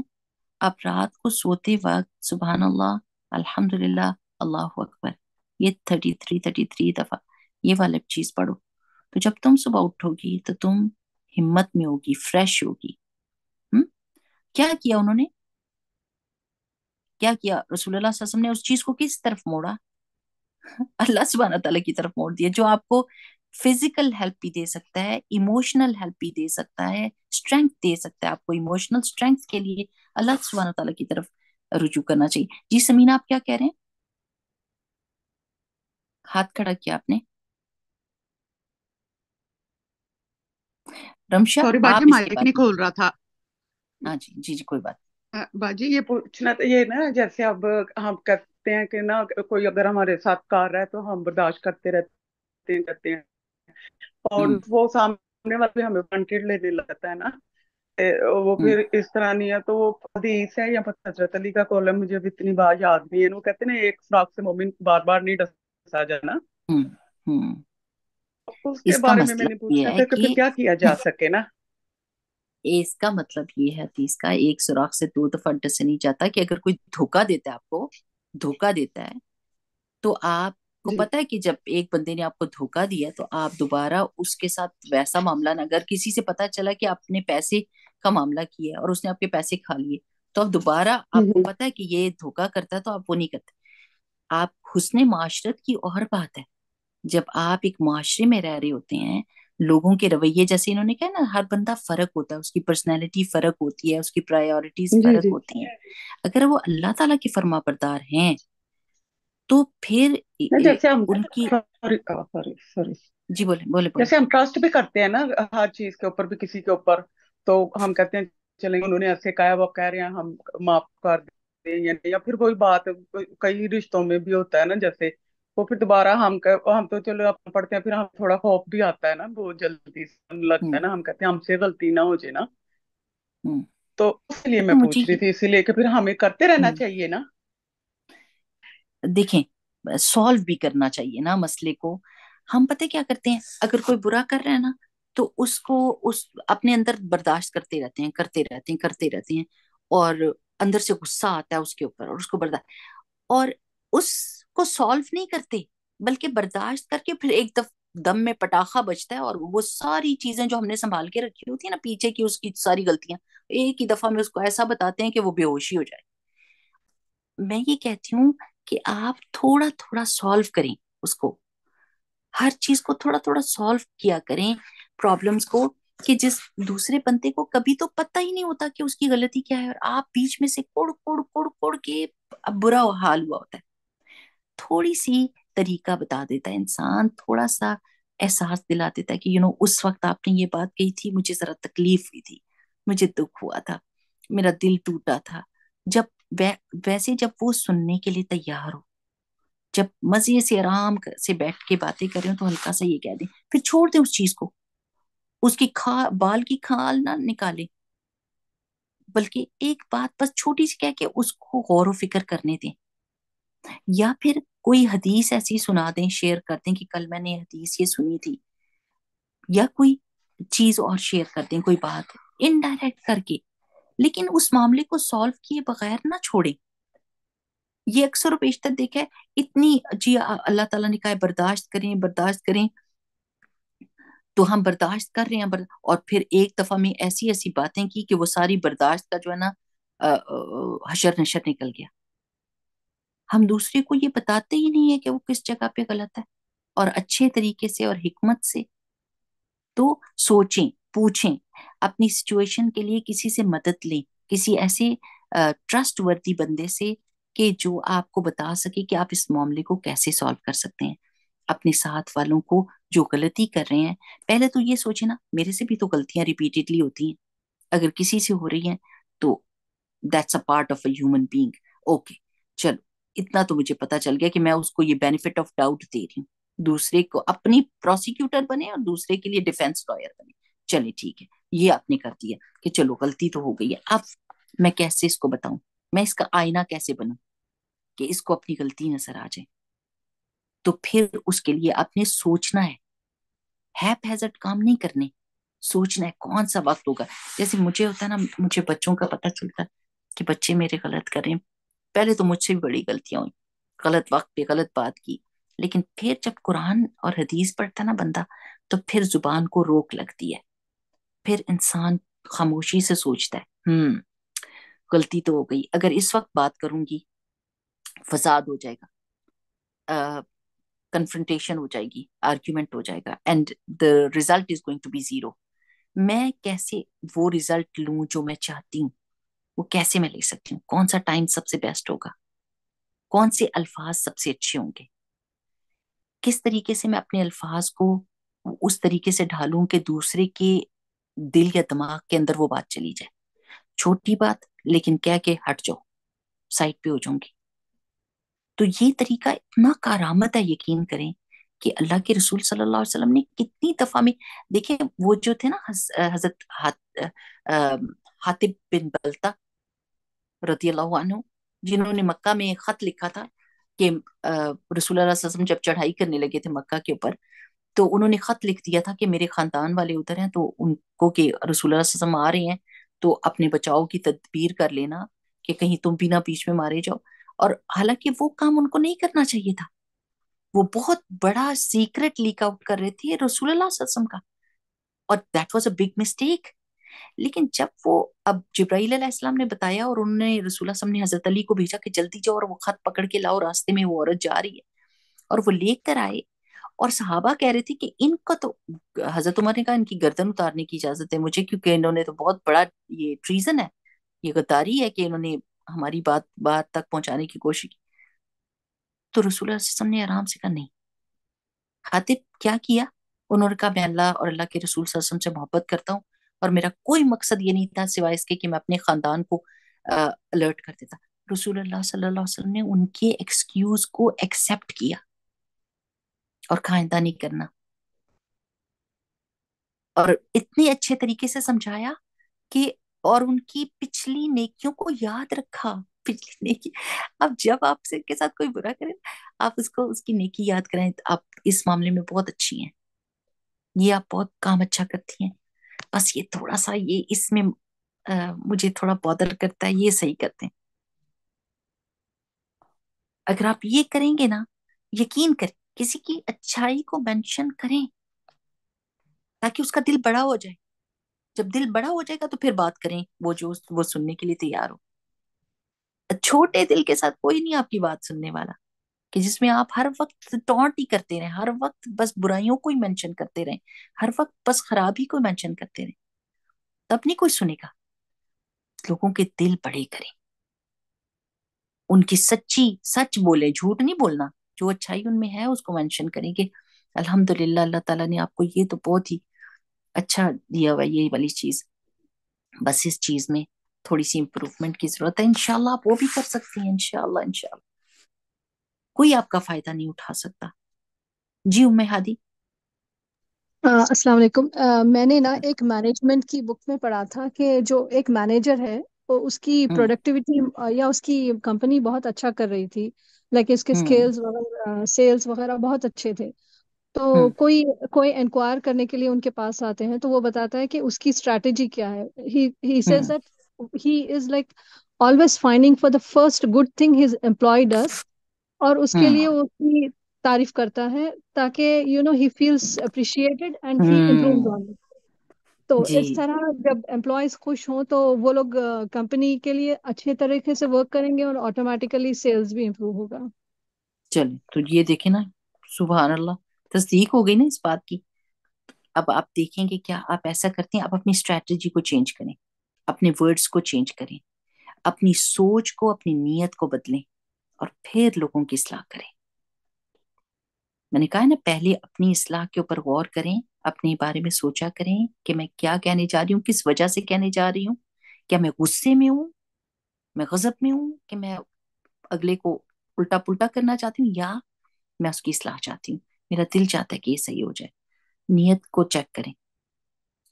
آپ رات کو سوتے وقت سبحان اللہ، الحمدللہ، اللہ اکبر، یہ 33 دفعہ یہ والا چیز پڑھو. تو جب تم صبح اٹھو گی تو تم ہمت میں ہوگی، فریش ہوگی. کیا کیا انہوں نے، کیا کیا رسول اللہ صلی اللہ علیہ وسلم نے، اس چیز کو کس طرف موڑا، اللہ سبحانہ تعالیٰ کی طرف موڑ دیا، جو آپ کو فزیکل ہیلپ بھی دے سکتا ہے، ایموشنل ہیلپ بھی دے سکتا ہے، اسٹرینتھ دے سکتا ہے آپ کو. ایموشنل اسٹرینتھ کے لیے اللہ سبحانہ تعالیٰ کی طرف رجوع کرنا چاہیے. جی سمینا آپ کیا کہہ رہے ہیں، ہاتھ کھڑا کیا آپ نے. رمشا سوری آپ باجی، اس کے مائک نہیں بعد میں. کھول رہا تھا. ہاں جی جی جی کوئی بات. باجی یہ پوچھنا تھا، یہ نا جیسے اب ہم کہتے ہیں کہ نا کوئی اگر ہمارے ساتھ کر رہا ہے تو ہم برداشت کرتے ہیں اور وہ سامنے والے بھی ہمیں وانٹیڈ لینے لگتا ہے نا. وہ پھر اس طرح نہیں ہے. تو وہ حدیث ہے یا حضرت علی کا قول ہے، مجھے اب اتنی بار یاد نہیں ہے. وہ کہتے ہیں نا ایک فراق سے مومن بار بار نہیں ڈسا جانا. اس کے اس کا بارے میں مسئلہ نے یہ پوچھنا ہے تھا کہ پھر کہ کیا کیا جا سکے نا. اس کا مطلب یہ ہے حدیث کا، ایک سوراخ سے 2 دفعہ ڈسا نہیں جاتا، کہ اگر کوئی دھوکا دیتا ہے، آپ کو دھوکا دیتا ہے، تو آپ کو جی پتا ہے کہ جب ایک بندے نے آپ کو دھوکا دیا تو آپ دوبارہ اس کے ساتھ ویسا معاملہ نہ، اگر کسی سے پتا چلا کہ آپ نے پیسے کا معاملہ کیا اور اس نے آپ کے پیسے کھا لیے، تو اب دوبارہ آپ کو پتا ہے کہ یہ دھوکا کرتا ہے تو آپ وہ نہیں کرتے. آپ حسن معاشرت کی اور بات ہے، جب آپ ایک معاشرے میں رہ رہے ہوتے ہیں، لوگوں کے رویے، جیسے انہوں نے کہا نا، ہر بندہ فرق ہوتا ہے، اس کی پرسنالٹی فرق ہوتی ہے، اس کی پرائیورٹیز جی فرق جی. ہوتی ہیں. اگر وہ اللہ تعالیٰ کے فرما بردار ہیں تو پھر جیسے ہم ان کی. سوری سوری سوری جی بولے بولے بولے. جیسے ہم ٹرسٹ بھی کرتے ہیں نا ہر چیز کے اوپر بھی، کسی کے اوپر، تو ہم کہتے ہیں چلیں انہوں نے ایسے کہا، وہ کہہ رہے ہیں ہم معاف کر دیں، یا پھر کوئی بات کئی رشتوں میں بھی ہوتا ہے نا، جیسے وہ پھر دوبارہ ہم تو چلو اپنا پڑھتے ہیں، پھر ہم تھوڑا خوف بھی آتا ہے نا، بہت جلدی لگتا ہے نا، ہم کہتے ہیں ہم سے غلطی نہ ہو جائے نا. تو اس لیے میں تو مجھے پوچھ رہی تھی، اسی لیے کہ پھر ہمیں کرتے رہنا چاہیے نا. دیکھیں سالو بھی کرنا چاہیے نا مسئلے کو. ہم پتہ کیا کرتے ہیں، اگر کوئی برا کر رہا ہے نا تو اس کو اپنے اندر برداشت کرتے رہتے ہیں اور اندر سے غصہ آتا ہے اس کے اوپر، اور اس کو برداشت، اور اس کو سالو نہیں کرتے، بلکہ برداشت کر کے پھر ایک دم میں پٹاخہ بجتا ہے، اور وہ ساری چیزیں جو ہم نے سنبھال کے رکھی ہوتی ہیں نا پیچھے کی، اس کی ساری غلطیاں ایک ہی دفعہ میں اس کو ایسا بتاتے ہیں کہ وہ بے ہوشی ہو جائے. میں یہ کہتی ہوں کہ آپ تھوڑا تھوڑا سالو کریں اس کو، ہر چیز کو تھوڑا تھوڑا سالو کیا کریں، پرابلمس کو، کہ جس دوسرے بندے کو کبھی تو پتہ ہی نہیں ہوتا کہ اس کی غلطی کیا ہے، اور آپ بیچ میں سے کوڑ کوڑ کوڑ کوڑ کے برا حال ہوا ہوتا ہے. تھوڑی سی طریقہ بتا دیتا ہے انسان، تھوڑا سا احساس دلا دیتا ہے کہ اس وقت آپ نے یہ بات کہی تھی، مجھے ذرا تکلیف ہوئی تھی، مجھے دکھ ہوا تھا، میرا دل ٹوٹا تھا. ویسے جب وہ سننے کے لیے تیار ہو، جب مزے سے آرام سے بیٹھ کے باتیں کریں، تو ہلکا سا یہ کہہ دیں، پھر چھوڑ دیں اس چیز کو، اس کی بال کی کھال نہ نکالیں، بلکہ ایک بات بس چھوٹی سی کہہ کے اس کو غور و فکر کرنے دیں. یا پھر کوئی حدیث ایسی سنا دیں، شیئر کر دیں کہ کل میں نے حدیث یہ سنی تھی، یا کوئی چیز اور شیئر کر دیں، کوئی بات انڈائریکٹ کر کے، لیکن اس معاملے کو سالو کیے بغیر نہ چھوڑیں. یہ اکثر و بیشتر دیکھا ہے، اتنی جی اللہ تعالیٰ نے کہا برداشت کریں برداشت کریں، تو ہم برداشت کر رہے ہیں، اور پھر ایک دفعہ میں ایسی ایسی باتیں کی کہ وہ ساری برداشت کا جو ہے نا حشر نشر نکل گیا. ہم دوسرے کو یہ بتاتے ہی نہیں ہے کہ وہ کس جگہ پہ غلط ہے، اور اچھے طریقے سے اور حکمت سے. تو سوچیں، پوچھیں، اپنی سچویشن کے لیے کسی سے مدد لیں، کسی ایسے ٹرسٹ وردی بندے سے کہ جو آپ کو بتا سکے کہ آپ اس معاملے کو کیسے سالو کر سکتے ہیں. اپنے ساتھ والوں کو جو غلطی کر رہے ہیں پہلے تو یہ سوچے نا میرے سے بھی تو غلطیاں ریپیٹڈلی ہوتی ہیں, اگر کسی سے ہو رہی ہیں تو that's a part of a human being. Okay چلو اتنا تو مجھے پتا چل گیا کہ میں اس کو یہ بینیفٹ آف ڈاؤٹ دے رہی ہوں, دوسرے کو اپنی پروسیکیوٹر بنے اور دوسرے کے لیے ڈیفینس لائر بنے. چلے ٹھیک ہے یہ آپ نے کر دیا کہ چلو غلطی تو ہو گئی ہے, اب میں کیسے اس کو بتاؤں, میں اس کا آئینہ کیسے بنوں کہ اس کو اپنی غلطی نظر آ جائے. تو پھر اس کے لیے آپ نے سوچنا ہے, ہیپ ہیزٹ کام نہیں کرنے, سوچنا ہے کون سا وقت ہوگا. جیسے مجھے ہوتا ہے نا, مجھے بچوں کا پتا چلتا ہے کہ بچے میرے غلط کر رہے ہیں, پہلے تو مجھ سے بھی بڑی غلطیاں ہوئی, غلط وقت پہ غلط بات کی, لیکن پھر جب قرآن اور حدیث پڑھتا نا بندہ تو پھر زبان کو روک لگتی ہے, پھر انسان خاموشی سے سوچتا ہے غلطی تو ہو گئی, اگر اس وقت بات کروں گی فساد ہو جائے گا, کنفرنٹیشن ہو جائے گی, آرگیومنٹ ہو جائے گا, and the result is going to be zero. میں کیسے وہ ریزلٹ لوں جو میں چاہتی ہوں, وہ کیسے میں لے سکتی ہوں, کون سا ٹائم سب سے بیسٹ ہوگا, کون سے الفاظ سب سے اچھے ہوں گے, کس طریقے سے میں اپنے الفاظ کو اس طریقے سے ڈھالوں کہ دوسرے کے دل یا دماغ کے اندر وہ بات چلی جائے. چھوٹی بات لیکن کہہ کے ہٹ جاؤ, سائڈ پہ ہو جاؤں گی. تو یہ طریقہ اتنا کارآمد ہے, یقین کریں کہ اللہ کے رسول صلی اللہ علیہ وسلم نے کتنی دفعہ میں دیکھیں, وہ جو تھے نا حضرت حاتب بن بلتا رضی اللہ عنہ, جنہوں نے مکہ میں خط لکھا تھا کہ رسول اللہ صلی اللہ علیہ وسلم جب چڑھائی کرنے لگے تھے مکہ کے اوپر, تو انہوں نے خط لکھ دیا تھا کہ میرے خاندان والے ادھر ہیں, تو ان کو کہ رسول اللہ صلی اللہ علیہ وسلم آ رہے ہیں تو اپنے بچاؤ کی تدبیر کر لینا کہ کہیں تم بھی نہ بیچ میں مارے جاؤ. اور حالانکہ وہ کام ان کو نہیں کرنا چاہیے تھا, وہ بہت بڑا سیکرٹ لیک آؤٹ کر رہے تھے رسول اللہ صلی اللہ علیہ وسلم کا, اور that was a big mistake. لیکن جب وہ اب جبرائیل علیہ السلام نے بتایا اور انہوں نے رسول اللہ صلی اللہ علیہ وسلم نے حضرت علی کو بھیجا کہ جلدی جاؤ اور وہ خط پکڑ کے لاؤ, راستے میں وہ عورت جا رہی ہے, اور وہ لے کر آئے, اور صحابہ کہہ رہے تھے کہ ان کا تو, حضرت عمر نے کہا ان کی گردن اتارنے کی اجازت ہے مجھے, کیونکہ انہوں نے تو بہت بڑا یہ ٹریزن ہے, یہ غداری ہے کہ انہوں نے ہماری بات تک پہنچانے کی کوشش کی. تو رسول اللہ صلی اللہ علیہ وسلم نے آرام سے کہا نہیں. خاطب کیا کیا, انہوں نے کہا میں اللہ اور اللہ کے رسول صلی اللہ علیہ وسلم سے محبت کرتا ہوں, اور میرا کوئی مقصد یہ نہیں تھا سوائے اس کے کہ میں اپنے خاندان کو الرٹ کر دیتا. رسول اللہ صلی اللہ علیہ وسلم نے ان کے ایکسکیوز کو ایکسپٹ کیا اور آئندہ نہیں کرنا, اور اتنے اچھے طریقے سے سمجھایا کہ, اور ان کی پچھلی نیکیوں کو یاد رکھا. پچھلی نیکی, اب جب آپ سے کے ساتھ کوئی برا کرے آپ اس کو اس کی نیکی یاد کریں, آپ اس معاملے میں بہت اچھی ہیں, یہ آپ بہت کام اچھا کرتی ہیں, بس یہ تھوڑا سا یہ اس میں مجھے تھوڑا بادر کرتا ہے, یہ صحیح کرتے ہیں. اگر آپ یہ کریں گے نا, یقین کریں کسی کی اچھائی کو مینشن کریں تاکہ اس کا دل بڑا ہو جائے. جب دل بڑا ہو جائے گا تو پھر بات کریں وہ جو وہ سننے کے لیے تیار ہو. چھوٹے دل کے ساتھ کوئی نہیں آپ کی بات سننے والا, کہ جس میں آپ ہر وقت ٹونٹ ہی کرتے رہیں, ہر وقت بس برائیوں کو ہی مینشن کرتے رہیں, ہر وقت بس خرابی کو مینشن کرتے رہیں, تب نہیں کوئی سنے گا. لوگوں کے دل بڑے کریں, ان کی سچ بولے, جھوٹ نہیں بولنا, جو اچھائی ان میں ہے اس کو مینشن کریں کہ الحمدللہ اللہ تعالیٰ نے آپ کو یہ تو بہت ہی اچھا دیا ہوا, یہ والی چیز, بس اس چیز میں تھوڑی سی امپروومنٹ کی ضرورت ہے, انشاءاللہ آپ وہ بھی کر سکتی ہیں, انشاءاللہ کوئی آپ کا فائدہ نہیں اٹھا سکتا. جی ام ہادی. السلام علیکم. میں نے نا ایک مینجمنٹ کی بک میں پڑھا تھا کہ جو ایک مینیجر ہے وہ اس کی ہوں پروڈکٹیوٹی یا اس کی کمپنی بہت اچھا کر رہی تھی, لائک اس کے ہوں اسکیلز وغیرہ سیلز وغیرہ بہت اچھے تھے. تو ہوں کوئی انکوائر کرنے کے لیے ان کے پاس آتے ہیں تو وہ بتاتا ہے کہ اس کی اسٹریٹجی کیا ہے. ہی سیز ہوں that he is like always finding for the first good thing his employee does, اور اس کے ہوں لیے وہ اس کی تعریف کرتا ہے تاکہ he feels appreciated and he ہوں امپرووز آن. تو جی اس طرح جب امپلائیز خوش ہوں تو وہ لوگ کمپنی کے لیے اچھے طریقے سے ورک کریں گے اور آٹومیٹیکلی سیلز بھی امپروو ہوگا. چلیں تو یہ دیکھیں نا, سبحان اللہ, تصدیق ہو گئی نا اس بات کی. اب آپ دیکھیں گے کیا آپ ایسا کرتے ہیں, آپ اپنی اسٹریٹجی کو چینج کریں, اپنے ورڈز کو چینج کریں, اپنی سوچ کو, اپنی نیت کو بدلیں, اور پھر لوگوں کی اصلاح کریں. میں نے کہا ہے نا پہلے اپنی اصلاح کے اوپر غور کریں، اپنے بارے میں سوچا کریں کہ میں کیا کہنے جا رہی ہوں، کس وجہ سے کہنے جا رہی ہوں، کیا میں غصے میں ہوں، میں غضب میں ہوں، کہ میں اگلے کو الٹا پلٹا کرنا چاہتی ہوں، یا میں اس کی اصلاح چاہتی ہوں، میرا دل چاہتا ہے کہ یہ صحیح ہو جائے. نیت کو چیک کریں.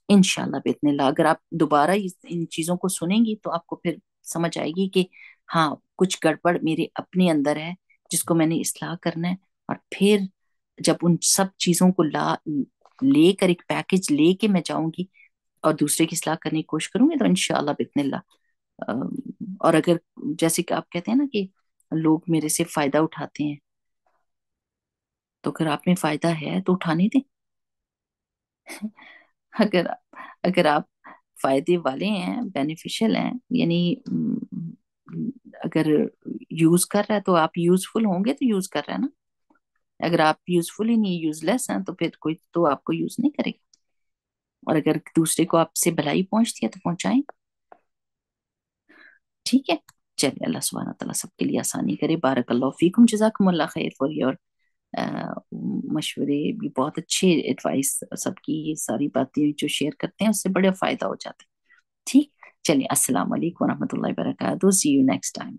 انشاءاللہ باذن اللہ اگر آپ دوبارہ ان چیزوں کو سنیں گی تو آپ کو پھر سمجھ آئے گی کہ ہاں کچھ گڑبڑ میرے اپنے اندر ہے جس کو میں نے اصلاح کرنا ہے. اور پھر جب ان سب چیزوں کو لے کر ایک پیکج لے کے میں جاؤں گی اور دوسرے کی اصلاح کرنے کی کوشش کروں گی تو انشاءاللہ باذن اللہ. اور اگر جیسے کہ آپ کہتے ہیں نا کہ لوگ میرے سے فائدہ اٹھاتے ہیں، تو اگر آپ میں فائدہ ہے تو اٹھانے دیں. اگر آپ فائدے والے ہیں، بینیفیشل ہیں، یعنی اگر یوز کر رہا ہے تو آپ یوزفل ہوں گے تو یوز کر رہا ہے نا. اگر آپ یوزفل ہی نہیں، یوز لیس ہیں، تو پھر کوئی تو آپ کو یوز نہیں کرے گا. اور اگر دوسرے کو آپ سے بھلائی پہنچتی ہے تو پہنچائیں. ٹھیک ہے، چلیے اللہ سبحانہ تعالیٰ سب کے لیے آسانی کرے. بارک اللہ فیکم، جزاکم اللہ خیر فار یور مشورے بھی بہت اچھے، ایڈوائس سب کی، یہ ساری باتیں جو شیئر کرتے ہیں اس سے بڑے فائدہ ہو جاتا ہے. ٹھیک، چلیے السلام علیکم ورحمۃ اللہ وبرکاتہ. سی یو نیکسٹ ٹائم.